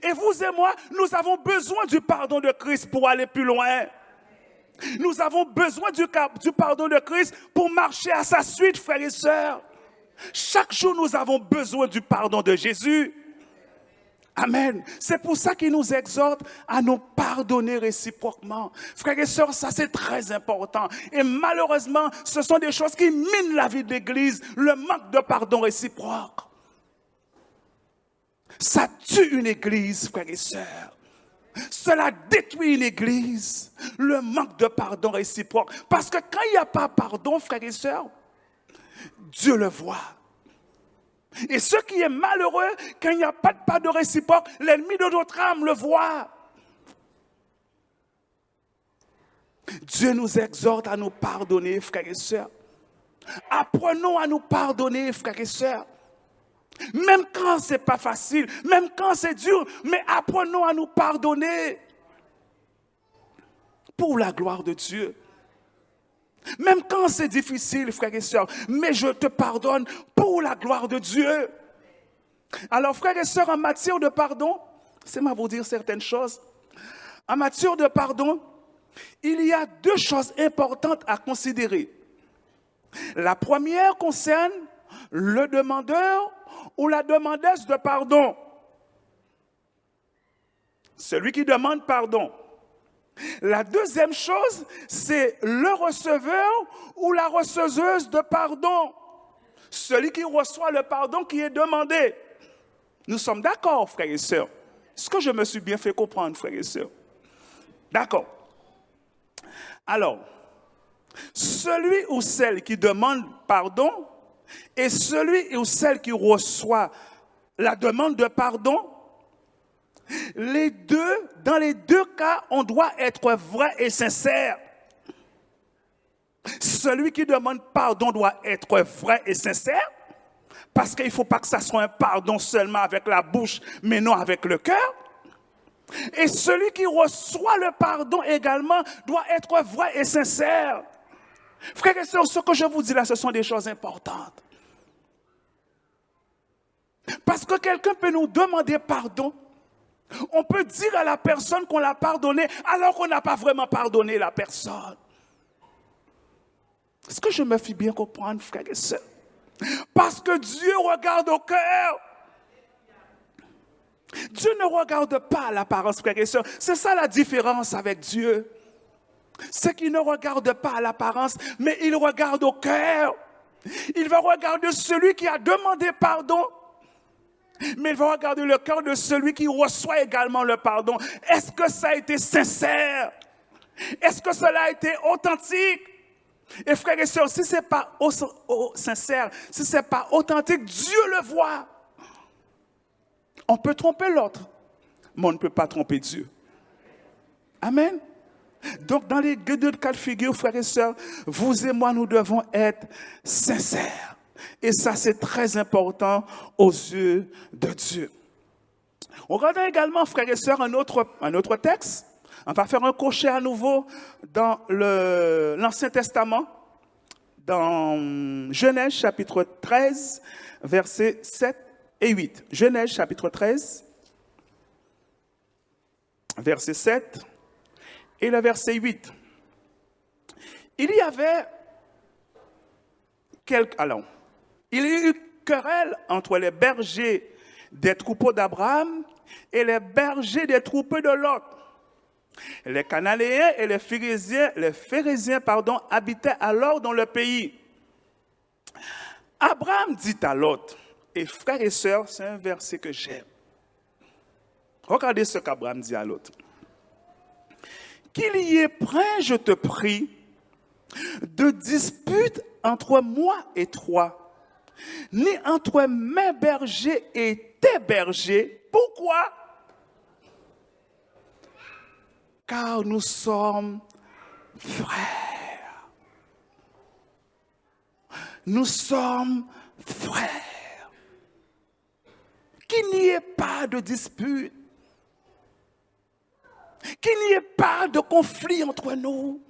Et vous et moi, nous avons besoin du pardon de Christ pour aller plus loin. Nous avons besoin du pardon de Christ pour marcher à sa suite, frères et sœurs. Chaque jour, nous avons besoin du pardon de Jésus. Amen. C'est pour ça qu'il nous exhorte à nous pardonner réciproquement. Frères et sœurs, ça c'est très important. Et malheureusement, ce sont des choses qui minent la vie de l'Église, le manque de pardon réciproque. Ça tue une Église, frères et sœurs. Cela détruit l'Église, le manque de pardon réciproque. Parce que quand il n'y a pas pardon, frères et sœurs, Dieu le voit. Et ce qui est malheureux, quand il n'y a pas de pardon réciproque, l'ennemi de notre âme le voit. Dieu nous exhorte à nous pardonner, frères et sœurs. Apprenons à nous pardonner, frères et sœurs. Même quand ce n'est pas facile, même quand c'est dur, mais apprenons à nous pardonner pour la gloire de Dieu. Même quand c'est difficile, frères et sœurs, mais je te pardonne pour la gloire de Dieu. Alors, frères et sœurs, en matière de pardon, c'est moi vous dire certaines choses. En matière de pardon, il y a deux choses importantes à considérer. La première concerne le demandeur ou la demandeuse de pardon. Celui qui demande pardon. La deuxième chose, c'est le receveur ou la receveuse de pardon. Celui qui reçoit le pardon qui est demandé. Nous sommes d'accord, frères et sœurs. Est-ce que je me suis bien fait comprendre, frères et sœurs? D'accord. Alors, celui ou celle qui demande pardon et celui ou celle qui reçoit la demande de pardon, dans les deux cas, on doit être vrai et sincère. Celui qui demande pardon doit être vrai et sincère, parce qu'il ne faut pas que ça soit un pardon seulement avec la bouche, mais non avec le cœur. Et celui qui reçoit le pardon également doit être vrai et sincère. Frères et sœurs, ce que je vous dis là, ce sont des choses importantes. Parce que quelqu'un peut nous demander pardon. On peut dire à la personne qu'on l'a pardonné alors qu'on n'a pas vraiment pardonné la personne. Est-ce que je me fais bien comprendre, frères et sœurs? Parce que Dieu regarde au cœur. Dieu ne regarde pas l'apparence, frères et sœurs. C'est ça la différence avec Dieu. C'est qu'il ne regarde pas l'apparence, mais il regarde au cœur. Il va regarder celui qui a demandé pardon, mais il va regarder le cœur de celui qui reçoit également le pardon. Est-ce que ça a été sincère? Est-ce que cela a été authentique? Et frères et sœurs, si ce n'est pas sincère, si ce n'est pas authentique, Dieu le voit. On peut tromper l'autre, mais on ne peut pas tromper Dieu. Amen. Donc, dans les deux cas de figure, frères et sœurs, vous et moi, nous devons être sincères. Et ça, c'est très important aux yeux de Dieu. On regarde également, frères et sœurs, un autre texte. On va faire un crochet à nouveau dans l'Ancien Testament, dans Genèse chapitre 13, versets 7 et 8. Genèse chapitre 13, verset 7 et le verset 8. Il y avait il y a eu querelle entre les bergers des troupeaux d'Abraham et les bergers des troupeaux de Lot. Les Cananéens et les Phérésiens, habitaient alors dans le pays. Abraham dit à Lot, et frères et sœurs, c'est un verset que j'aime. Regardez ce qu'Abraham dit à Lot. Qu'il y ait point, je te prie, de dispute entre moi et toi, ni entre mes bergers et tes bergers. Pourquoi? Car nous sommes frères. Nous sommes frères. Qu'il n'y ait pas de dispute. Qu'il n'y ait pas de conflit entre nous.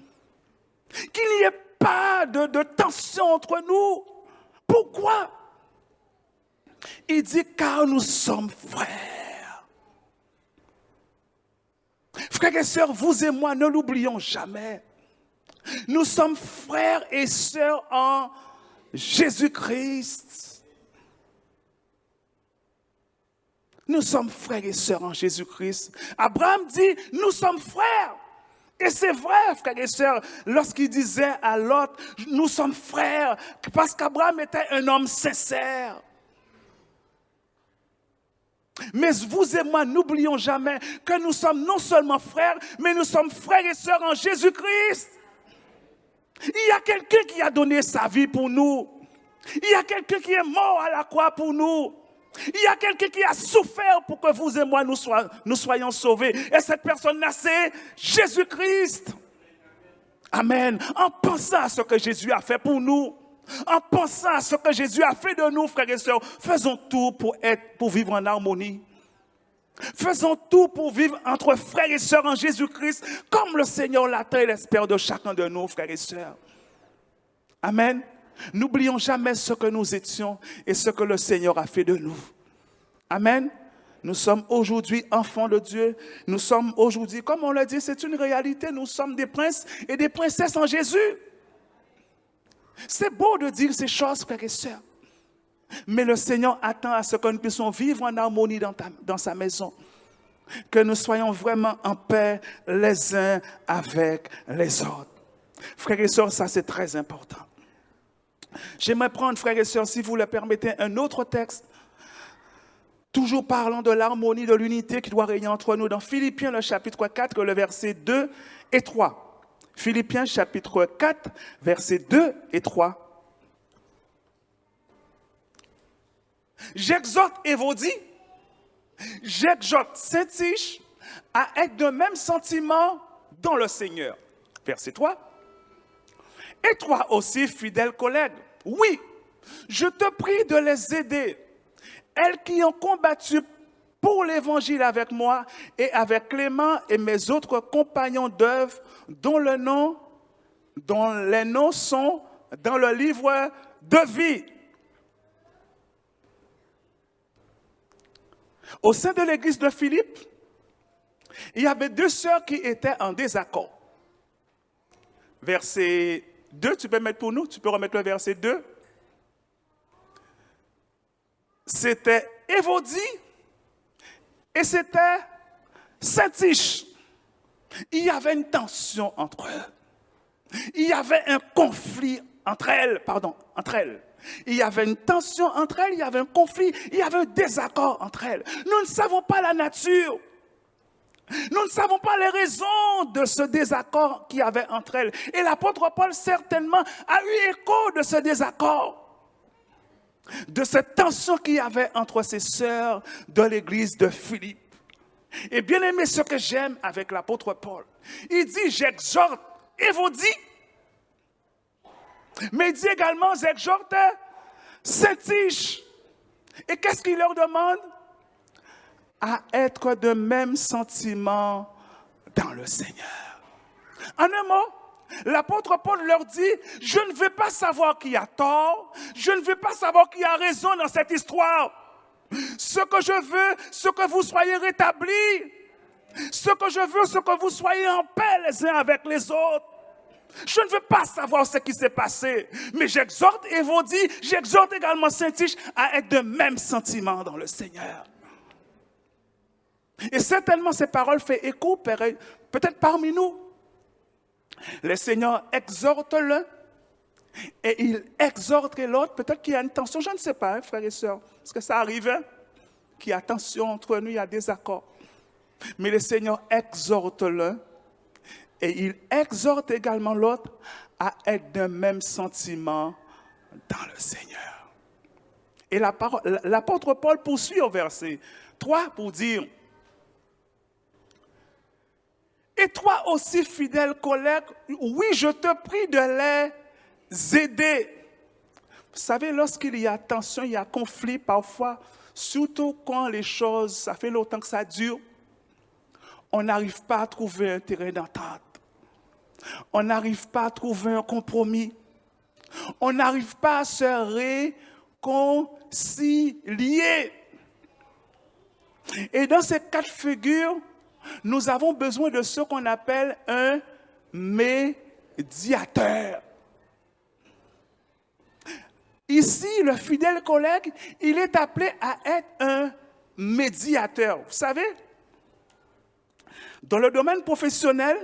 Qu'il n'y ait pas de tension entre nous. Pourquoi? Il dit car nous sommes frères. Frères et sœurs, vous et moi, ne l'oublions jamais. Nous sommes frères et sœurs en Jésus-Christ. Nous sommes frères et sœurs en Jésus-Christ. Abraham dit, nous sommes frères. Et c'est vrai, frères et sœurs, lorsqu'il disait à Lot, nous sommes frères, parce qu'Abraham était un homme sincère. Mais vous et moi, n'oublions jamais que nous sommes non seulement frères, mais nous sommes frères et sœurs en Jésus-Christ. Il y a quelqu'un qui a donné sa vie pour nous. Il y a quelqu'un qui est mort à la croix pour nous. Il y a quelqu'un qui a souffert pour que vous et moi nous soyons sauvés. Et cette personne-là, c'est Jésus-Christ. Amen. En pensant à ce que Jésus a fait pour nous, en pensant à ce que Jésus a fait de nous, frères et sœurs, faisons tout pour vivre en harmonie. Faisons tout pour vivre entre frères et sœurs en Jésus-Christ, comme le Seigneur l'attend et l'espère de chacun de nous, frères et sœurs. Amen. N'oublions jamais ce que nous étions et ce que le Seigneur a fait de nous. Amen. Nous sommes aujourd'hui enfants de Dieu. Nous sommes aujourd'hui, comme on l'a dit, c'est une réalité. Nous sommes des princes et des princesses en Jésus. C'est beau de dire ces choses, frères et sœurs. Mais le Seigneur attend à ce que nous puissions vivre en harmonie dans sa maison. Que nous soyons vraiment en paix les uns avec les autres. Frères et sœurs, ça c'est très important. J'aimerais prendre, frères et sœurs, si vous le permettez, un autre texte, toujours parlant de l'harmonie, de l'unité qui doit régner entre nous, dans Philippiens, le chapitre 4, le verset 2 et 3. Philippiens, chapitre 4, versets 2 et 3. J'exhorte Évodie, j'exhorte Syntyche à être de même sentiment dans le Seigneur. Verset 3. Et toi aussi, fidèles collègues, oui, je te prie de les aider, elles qui ont combattu pour l'évangile avec moi et avec Clément et mes autres compagnons d'œuvre, dont les noms sont dans le livre de vie. Au sein de l'église de Philippe, il y avait deux sœurs qui étaient en désaccord. Verset 2, tu peux mettre pour nous, tu peux remettre le verset 2. C'était Évodie et c'était Syntyche. Il y avait une tension entre eux. Il y avait un conflit entre elles. Il y avait une tension entre elles, il y avait un conflit, il y avait un désaccord entre elles. Nous ne savons pas la nature. Nous ne savons pas les raisons de ce désaccord qu'il y avait entre elles. Et l'apôtre Paul, certainement, a eu écho de ce désaccord, de cette tension qu'il y avait entre ses sœurs de l'église de Philippe. Et bien aimé, ce que j'aime avec l'apôtre Paul, il dit, j'exhorte Évodie, mais il dit également, j'exhorte Syntyche. Et qu'est-ce qu'il leur demande? À être de même sentiment dans le Seigneur. En un mot, l'apôtre Paul leur dit, je ne veux pas savoir qui a tort, je ne veux pas savoir qui a raison dans cette histoire. Ce que je veux, c'est que vous soyez rétablis. Ce que je veux, c'est que vous soyez en paix les uns avec les autres. Je ne veux pas savoir ce qui s'est passé, mais j'exhorte Évodie, j'exhorte également Syntyche à être de même sentiment dans le Seigneur. Et certainement ces paroles font écho peut-être parmi nous. Le Seigneur exhorte l'un et il exhorte l'autre. Peut-être qu'il y a une tension, je ne sais pas, hein, frères et sœurs, parce que ça arrive, hein, qu'il y a tension entre nous, il y a des accords. Mais le Seigneur exhorte l'un et il exhorte également l'autre à être d'un même sentiment dans le Seigneur. Et l'apôtre Paul poursuit au verset 3 pour dire, et toi aussi, fidèle collègue, oui, je te prie de les aider. Vous savez, lorsqu'il y a tension, il y a conflit parfois, surtout quand les choses, ça fait longtemps que ça dure, on n'arrive pas à trouver un terrain d'entente. On n'arrive pas à trouver un compromis. On n'arrive pas à se réconcilier. Et dans ces cas de figure, nous avons besoin de ce qu'on appelle un médiateur. Ici, le fidèle collègue, il est appelé à être un médiateur. Vous savez, dans le domaine professionnel,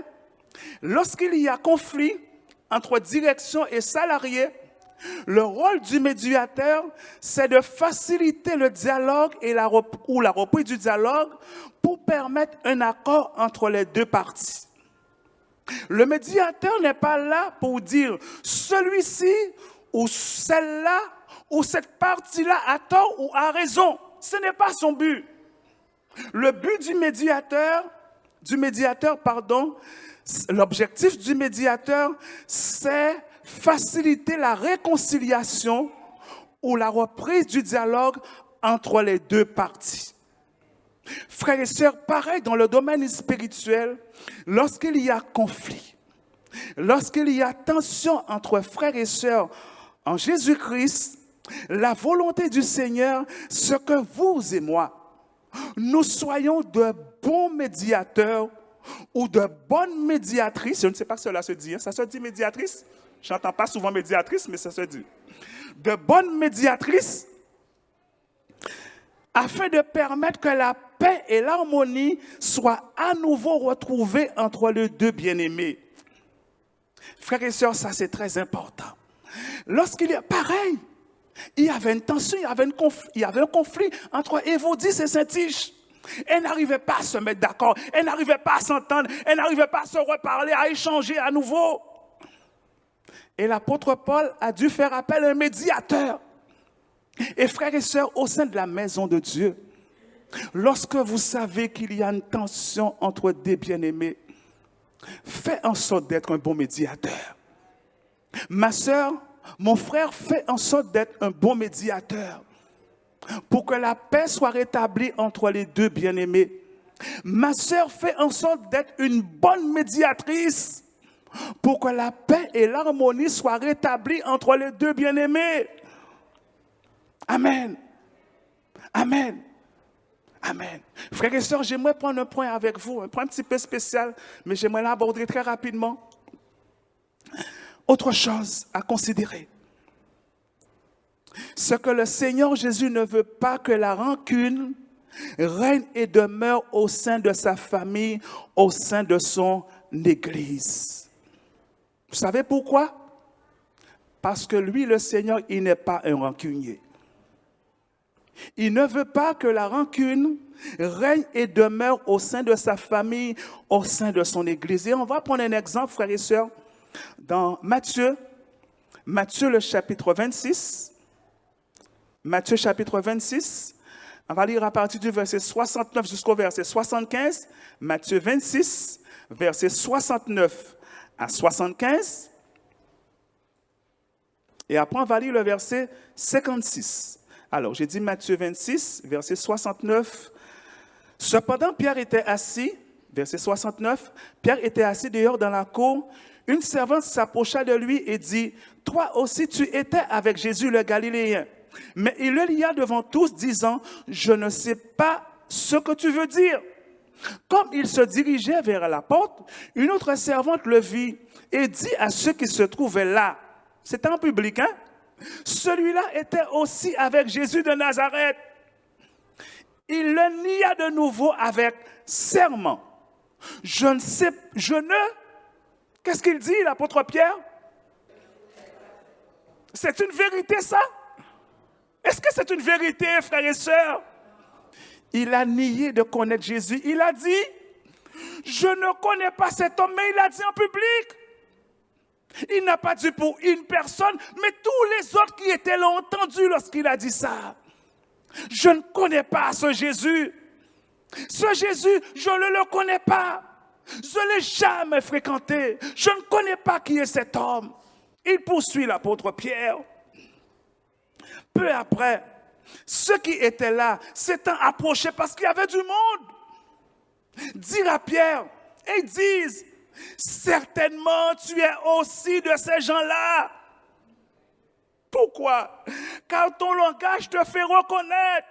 lorsqu'il y a conflit entre direction et salariés, Le rôle du médiateur, c'est de faciliter le dialogue ou la reprise du dialogue pour permettre un accord entre les deux parties. Le médiateur n'est pas là pour dire celui-ci ou celle-là ou cette partie-là a tort ou a raison. Ce n'est pas son but. Le but du médiateur, l'objectif du médiateur, c'est faciliter la réconciliation ou la reprise du dialogue entre les deux parties. Frères et sœurs, pareil dans le domaine spirituel, lorsqu'il y a conflit, lorsqu'il y a tension entre frères et sœurs en Jésus-Christ, la volonté du Seigneur, c'est que vous et moi, nous soyons de bons médiateurs ou de bonnes médiatrices. Je ne sais pas si cela se dit. Ça se dit médiatrice? Je n'entends pas souvent médiatrice, mais ça se dit. De bonnes médiatrices afin de permettre que la paix et l'harmonie soient à nouveau retrouvées entre les deux bien-aimés. Frères et sœurs, ça c'est très important. Lorsqu'il y a pareil, il y avait une tension, il y avait un conflit entre Évodie et Syntyche. Elles n'arrivaient pas à se mettre d'accord, elles n'arrivaient pas à s'entendre, elles n'arrivaient pas à se reparler, à échanger à nouveau. Et l'apôtre Paul a dû faire appel à un médiateur. Et frères et sœurs, au sein de la maison de Dieu, lorsque vous savez qu'il y a une tension entre des bien-aimés, faites en sorte d'être un bon médiateur. Ma sœur, mon frère, fait en sorte d'être un bon médiateur pour que la paix soit rétablie entre les deux bien-aimés. Ma sœur, fait en sorte d'être une bonne médiatrice pour que la paix et l'harmonie soient rétablies entre les deux bien-aimés. Amen. Amen. Amen. Frères et sœurs, j'aimerais prendre un point avec vous, un point un petit peu spécial, mais j'aimerais l'aborder très rapidement. Autre chose à considérer, c'est que le Seigneur Jésus ne veut pas que la rancune règne et demeure au sein de sa famille, au sein de son Église. Vous savez pourquoi? Parce que lui, le Seigneur, il n'est pas un rancunier. Il ne veut pas que la rancune règne et demeure au sein de sa famille, au sein de son Église. Et on va prendre un exemple, frères et sœurs, dans Matthieu le chapitre 26. Matthieu chapitre 26, on va lire à partir du verset 69 jusqu'au verset 75. Matthieu 26, verset 69 à 75. Et après, on va lire le verset 56. Alors, j'ai dit Matthieu 26, verset 69. Cependant, Pierre était assis, verset 69, Pierre était assis dehors dans la cour. Une servante s'approcha de lui et dit, « Toi aussi, tu étais avec Jésus le Galiléen. » Mais il le lia devant tous, disant, « Je ne sais pas ce que tu veux dire. » Comme il se dirigeait vers la porte, une autre servante le vit et dit à ceux qui se trouvaient là, c'était en public, hein? Celui-là était aussi avec Jésus de Nazareth. Il le nia de nouveau avec serment. Qu'est-ce qu'il dit, l'apôtre Pierre? C'est une vérité, ça? Est-ce que c'est une vérité, frères et sœurs? Il a nié de connaître Jésus. Il a dit, je ne connais pas cet homme, mais il a dit en public. Il n'a pas dit pour une personne, mais tous les autres qui étaient là ont entendu lorsqu'il a dit ça. Je ne connais pas ce Jésus. Ce Jésus, je ne le connais pas. Je ne l'ai jamais fréquenté. Je ne connais pas qui est cet homme. Il poursuit l'apôtre Pierre. Peu après, ceux qui étaient là s'étant approchés parce qu'il y avait du monde, dirent à Pierre et disent, certainement tu es aussi de ces gens-là. Pourquoi? Car ton langage te fait reconnaître.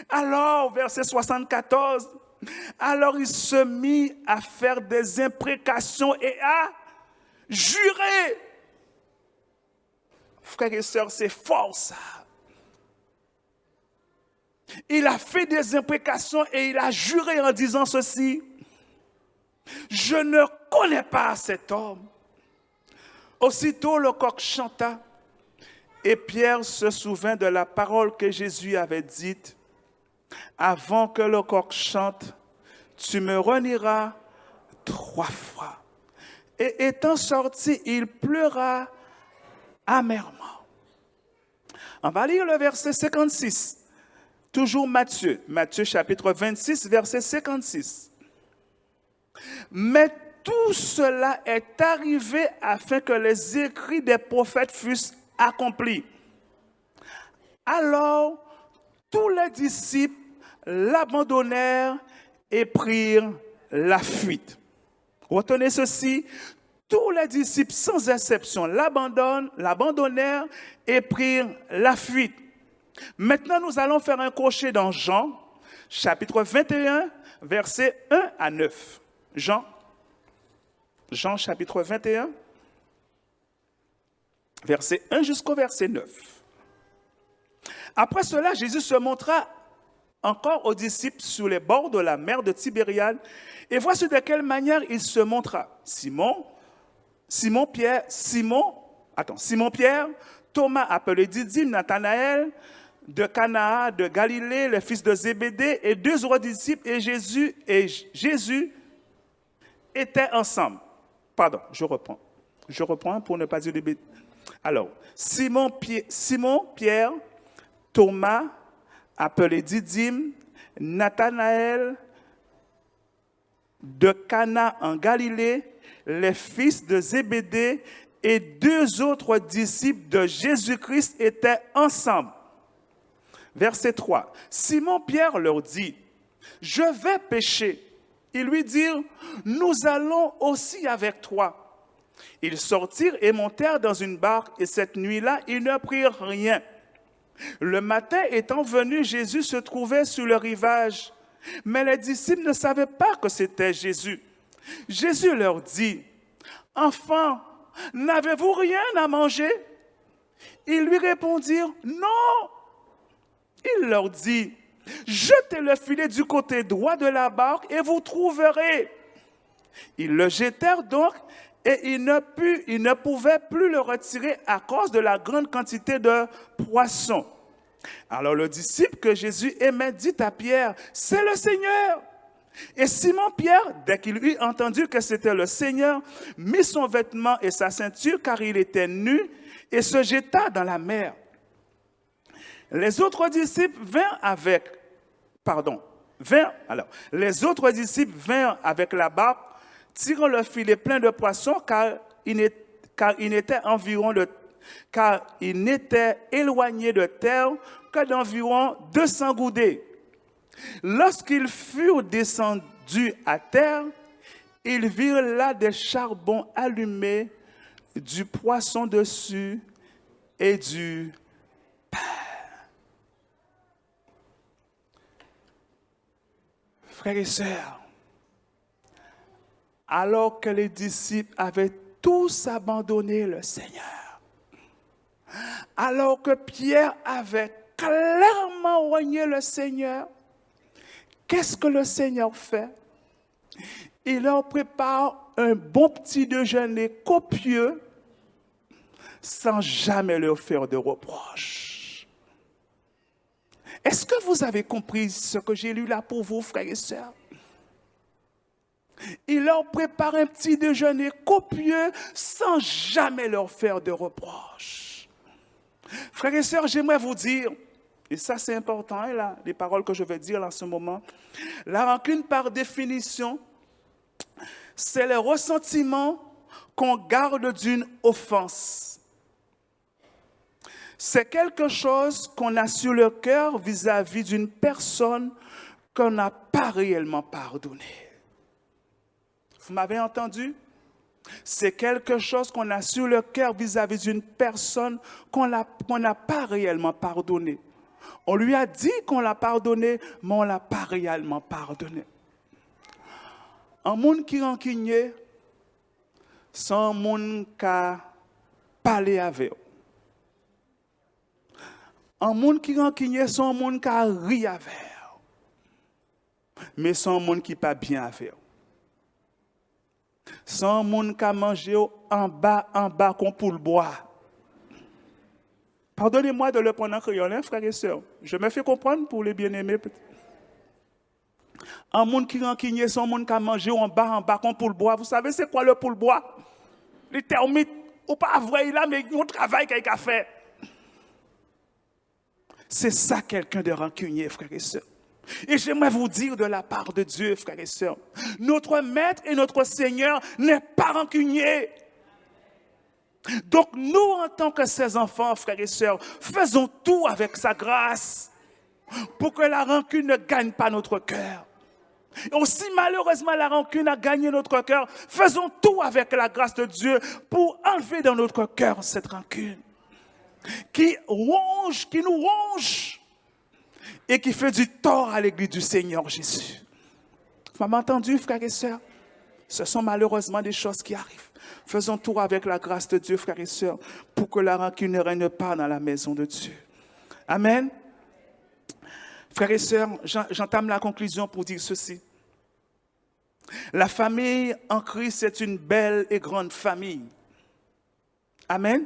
Alors, verset 74, alors il se mit à faire des imprécations et à jurer. Frères et sœurs, c'est fort ça. Il a fait des imprécations et il a juré en disant ceci. Je ne connais pas cet homme. Aussitôt le coq chanta Et Pierre se souvint de la parole que Jésus avait dite, « Avant que le coq chante, tu me renieras 3 fois. » Et étant sorti, il pleura amèrement. On va lire le verset 56. Toujours Matthieu chapitre 26, verset 56. Mais tout cela est arrivé afin que les écrits des prophètes fussent accomplis. Alors, tous les disciples l'abandonnèrent et prirent la fuite. Retenez ceci, tous les disciples sans exception l'abandonnèrent et prirent la fuite. Maintenant, nous allons faire un crochet dans Jean, chapitre 21, versets 1 à 9. Jean, chapitre 21, verset 1 jusqu'au verset 9. Après cela, Jésus se montra encore aux disciples sur les bords de la mer de Tibériade. Et voici de quelle manière il se montra. Simon Pierre, Thomas appelé Didyme, Nathanaël, de Cana de Galilée, le fils de Zébédée, et 2 autres disciples, et Jésus étaient ensemble. Pardon, je reprends pour ne pas dire de bêtises. Alors, Simon Pierre, Thomas, appelé Didyme, Nathanaël, de Cana en Galilée, les fils de Zébédée, et 2 autres disciples de Jésus-Christ étaient ensemble. Verset 3. Simon Pierre leur dit, « Je vais pêcher. » Ils lui dirent, « Nous allons aussi avec toi. » Ils sortirent et montèrent dans une barque, et cette nuit-là, ils ne prirent rien. Le matin étant venu, Jésus se trouvait sur le rivage, mais les disciples ne savaient pas que c'était Jésus. Jésus leur dit, « Enfants, n'avez-vous rien à manger ?» Ils lui répondirent, « Non. » Il leur dit, « Jetez le filet du côté droit de la barque et vous trouverez. » Ils le jetèrent donc et ils ne pouvaient plus le retirer à cause de la grande quantité de poissons. Alors le disciple que Jésus aimait dit à Pierre, « C'est le Seigneur. » Et Simon Pierre, dès qu'il eut entendu que c'était le Seigneur, mit son vêtement et sa ceinture, car il était nu, et se jeta dans la mer. Les autres disciples vinrent avec la barque, tirant le filet plein de poissons, car il n'était éloigné de terre que d'environ 200 coudées. Lorsqu'ils furent descendus à terre, ils virent là des charbons allumés, du poisson dessus et du pain. Frères et sœurs, alors que les disciples avaient tous abandonné le Seigneur, alors que Pierre avait clairement renié le Seigneur, qu'est-ce que le Seigneur fait? Il leur prépare un bon petit déjeuner copieux sans jamais leur faire de reproches. Est-ce que vous avez compris ce que j'ai lu là pour vous, frères et sœurs? Il leur prépare un petit déjeuner copieux sans jamais leur faire de reproches. Frères et sœurs, j'aimerais vous dire, et ça c'est important, et là, les paroles que je vais dire en ce moment, la rancune par définition, c'est le ressentiment qu'on garde d'une offense. C'est quelque chose qu'on a sur le cœur vis-à-vis d'une personne qu'on n'a pas réellement pardonnée. Vous m'avez entendu? C'est quelque chose qu'on a sur le cœur vis-à-vis d'une personne qu'on n'a pas réellement pardonnée. On lui a dit qu'on l'a pardonné, mais on ne l'a pas réellement pardonné. Un monde qui rancunier, c'est un monde qui a parlé avec eux. Un monde qui rancunier, c'est un monde qui a ri avec eux. Mais c'est un monde qui n'est pas bien avec eux. C'est un monde qui a mangé en bas qu'on pour le boire. Pardonnez-moi de le prendre en créole, hein, frères et sœurs. Je me fais comprendre pour les bien-aimés. Un monde qui rancunier, c'est un monde qui a mangé en bas, comme pour le bois. Vous savez, c'est quoi le pour le bois? Les termites, ou pas vrai, là, mais on travaille qu'il a fait. C'est ça quelqu'un de rancunier, frères et sœurs. Et j'aimerais vous dire de la part de Dieu, frères et sœurs, notre Maître et notre Seigneur n'est pas rancunier. Donc nous, en tant que ses enfants, frères et sœurs, faisons tout avec sa grâce pour que la rancune ne gagne pas notre cœur. Et aussi malheureusement la rancune a gagné notre cœur, faisons tout avec la grâce de Dieu pour enlever dans notre cœur cette rancune qui nous ronge et qui fait du tort à l'église du Seigneur Jésus. Vous m'avez entendu, frères et sœurs? Ce sont malheureusement des choses qui arrivent. Faisons tout avec la grâce de Dieu, frères et sœurs, pour que la rancune ne règne pas dans la maison de Dieu. Amen. Frères et sœurs, j'entame la conclusion pour dire ceci. La famille en Christ est une belle et grande famille. Amen.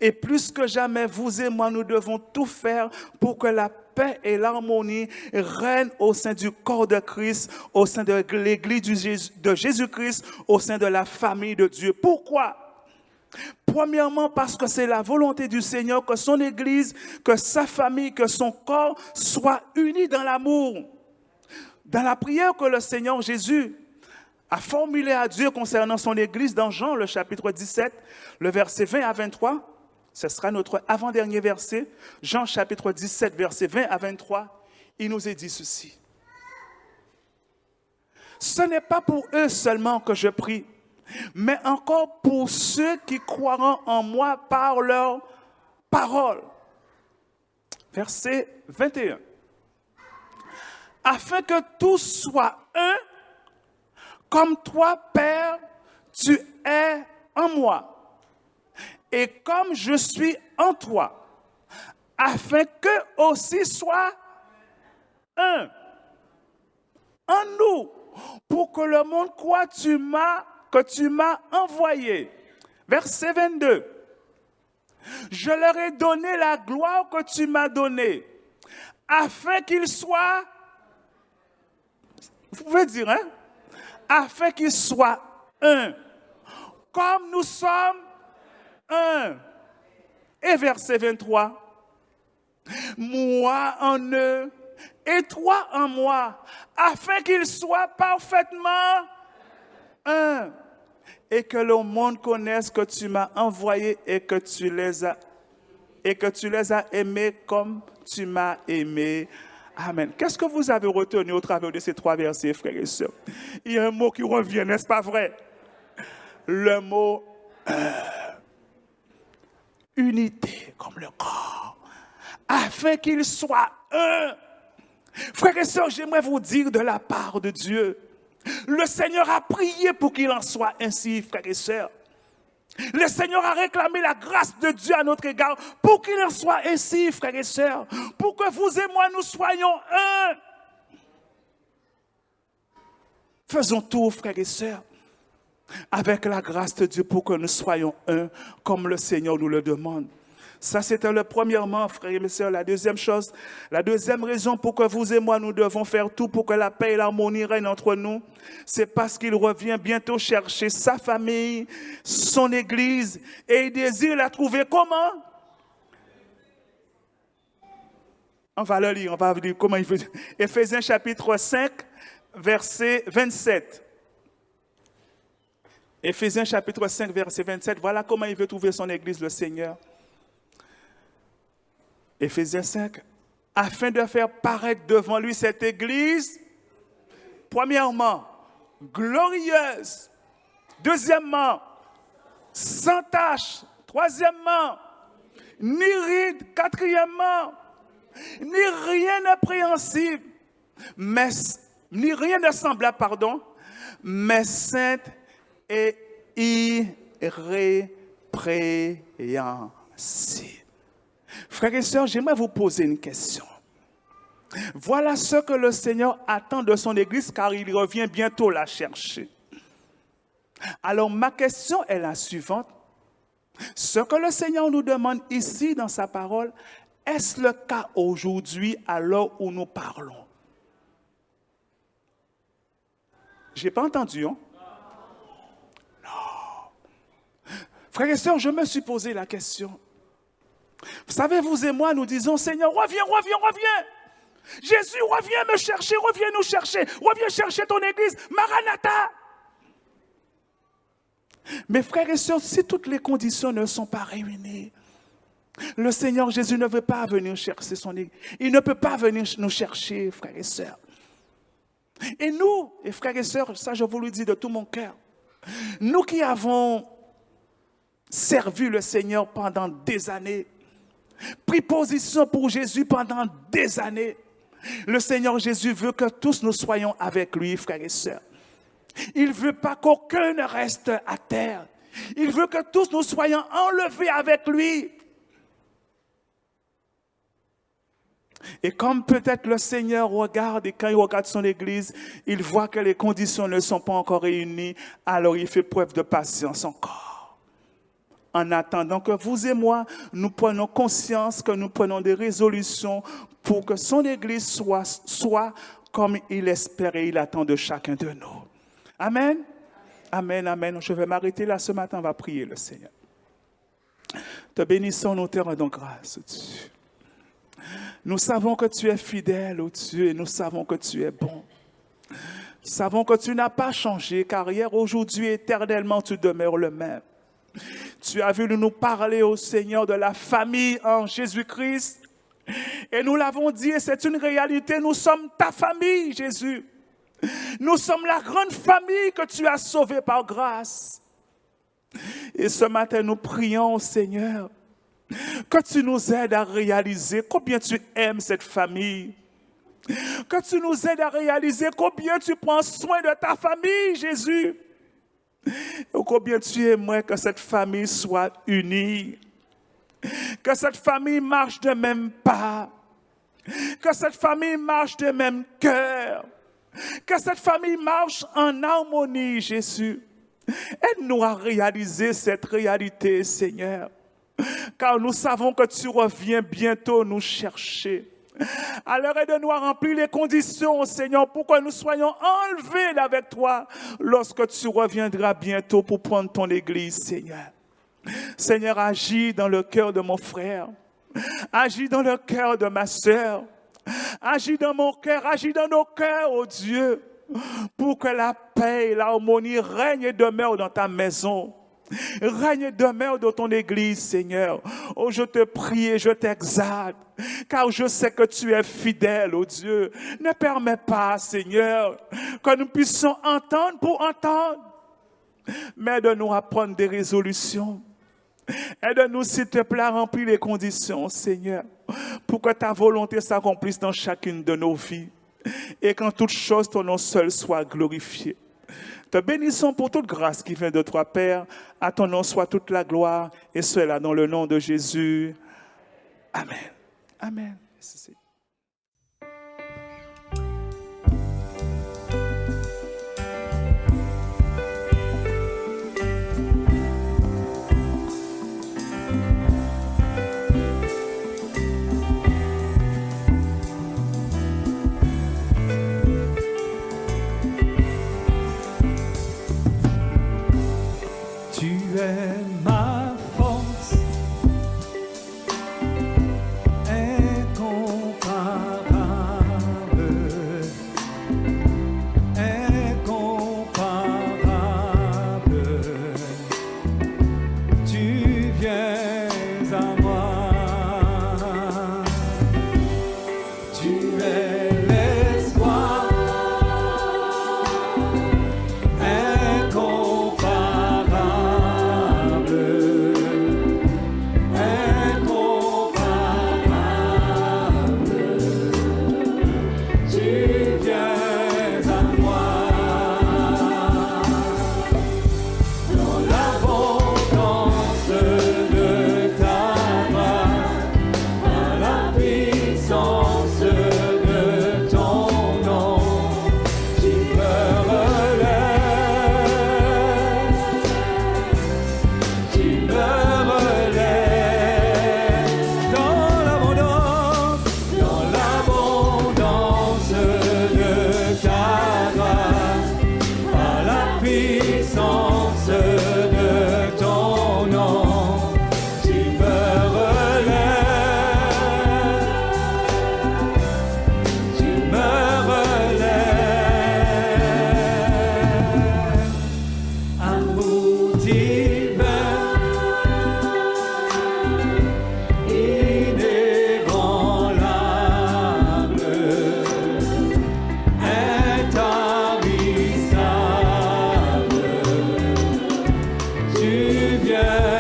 Et plus que jamais, vous et moi, nous devons tout faire pour que la paix et l'harmonie règnent au sein du corps de Christ, au sein de l'église de Jésus-Christ, au sein de la famille de Dieu. Pourquoi? Premièrement, parce que c'est la volonté du Seigneur que son église, que sa famille, que son corps soient unis dans l'amour. Dans la prière que le Seigneur Jésus a formulée à Dieu concernant son église dans Jean, le chapitre 17, le verset 20 à 23, ce sera notre avant-dernier verset, Jean chapitre 17, verset 20 à 23, il nous est dit ceci. Ce n'est pas pour eux seulement que je prie, mais encore pour ceux qui croiront en moi par leur parole. Verset 21. Afin que tous soient un, comme toi, Père, tu es en moi, et comme je suis en toi, afin qu'eux aussi soient un en nous, pour que le monde croit que tu m'as envoyé. Verset 22. Je leur ai donné la gloire que tu m'as donnée, afin qu'ils soient, vous pouvez dire, hein? Afin qu'ils soient un, comme nous sommes un. Et verset 23. Moi en eux et toi en moi, afin qu'ils soient parfaitement un. Et que le monde connaisse que tu m'as envoyé et que tu les as aimés comme tu m'as aimé. Amen. Qu'est-ce que vous avez retenu au travers de ces 3 versets, frères et sœurs? Il y a un mot qui revient, n'est-ce pas vrai? Le mot unité, comme le corps, afin qu'il soit un. Frères et sœurs, j'aimerais vous dire de la part de Dieu, le Seigneur a prié pour qu'il en soit ainsi, frères et sœurs. Le Seigneur a réclamé la grâce de Dieu à notre égard pour qu'il en soit ainsi, frères et sœurs, pour que vous et moi, nous soyons un. Faisons tout, frères et sœurs, avec la grâce de Dieu pour que nous soyons un, comme le Seigneur nous le demande. Ça, c'était le premièrement, frères et sœurs. La deuxième chose, la deuxième raison pour que vous et moi, nous devons faire tout pour que la paix et l'harmonie règnent entre nous, c'est parce qu'il revient bientôt chercher sa famille, son église, et il désire la trouver comment? On va le lire, on va dire comment il veut. Éphésiens chapitre 5, verset 27. Éphésiens chapitre 5, verset 27. Voilà comment il veut trouver son église, le Seigneur. Éphésiens 5, afin de faire paraître devant lui cette église, premièrement, glorieuse, deuxièmement, sans tache, troisièmement, ni ride, quatrièmement, ni rien d'appréhensible, ni rien de semblable, mais sainte et irrépréhensible. Frères et sœurs, j'aimerais vous poser une question. Voilà ce que le Seigneur attend de son église, car il revient bientôt la chercher. Alors ma question est la suivante. Ce que le Seigneur nous demande ici dans sa parole, est-ce le cas aujourd'hui à l'heure où nous parlons? Je n'ai pas entendu, hein? Non. Frères et sœurs, je me suis posé la question. Vous savez, vous et moi, nous disons, Seigneur, reviens, reviens, reviens. Jésus, reviens me chercher, reviens nous chercher, reviens chercher ton église, Maranatha. Mais frères et sœurs, si toutes les conditions ne sont pas réunies, le Seigneur Jésus ne veut pas venir chercher son église. Il ne peut pas venir nous chercher, frères et sœurs. Et nous, et frères et sœurs, ça je vous le dis de tout mon cœur, nous qui avons servi le Seigneur pendant des années, pris position pour Jésus pendant des années, le Seigneur Jésus veut que tous nous soyons avec lui, frères et sœurs. Il ne veut pas qu'aucun ne reste à terre. Il veut que tous nous soyons enlevés avec lui. Et comme peut-être le Seigneur regarde, et quand il regarde son église, il voit que les conditions ne sont pas encore réunies, alors il fait preuve de patience encore. En attendant que vous et moi, nous prenions conscience, que nous prenons des résolutions pour que son église soit comme il espère et il attend de chacun de nous. Amen. Amen, amen. Je vais m'arrêter là ce matin, on va prier le Seigneur. Te bénissons, nous te rendons grâce, Dieu. Nous savons que tu es fidèle, oh Dieu, et nous savons que tu es bon. Nous savons que tu n'as pas changé, car hier, aujourd'hui, éternellement, tu demeures le même. Tu as voulu nous parler, ô Seigneur, de la famille en Jésus-Christ. Et nous l'avons dit, et c'est une réalité, nous sommes ta famille, Jésus. Nous sommes la grande famille que tu as sauvée par grâce. Et ce matin, nous prions, Seigneur, que tu nous aides à réaliser combien tu aimes cette famille. Que tu nous aides à réaliser combien tu prends soin de ta famille, Jésus. Et combien tu aimerais que cette famille soit unie. Que cette famille marche de même pas. Que cette famille marche de même cœur. Que cette famille marche en harmonie, Jésus. Aide-nous à réaliser cette réalité, Seigneur. Car nous savons que tu reviens bientôt nous chercher. Alors aide-nous à remplir les conditions, Seigneur, pour que nous soyons enlevés avec toi lorsque tu reviendras bientôt pour prendre ton église, Seigneur. Seigneur, agis dans le cœur de mon frère. Agis dans le cœur de ma sœur. Agis dans mon cœur, agis dans nos cœurs, oh Dieu, pour que la paix et l'harmonie règnent et demeurent dans ta maison. Règne et demeure dans ton église, Seigneur. Oh, je te prie et je t'exalte, car je sais que tu es fidèle, oh Dieu. Ne permets pas, Seigneur, que nous puissions entendre pour entendre, mais aide-nous à prendre des résolutions. Aide-nous, s'il te plaît, à remplir les conditions, Seigneur, pour que ta volonté s'accomplisse dans chacune de nos vies et qu'en toute chose, ton nom seul soit glorifié. Te bénissons pour toute grâce qui vient de toi, Père. À ton nom soit toute la gloire, et cela dans le nom de Jésus. Amen. Amen. Tu es ma force, incomparable. viens.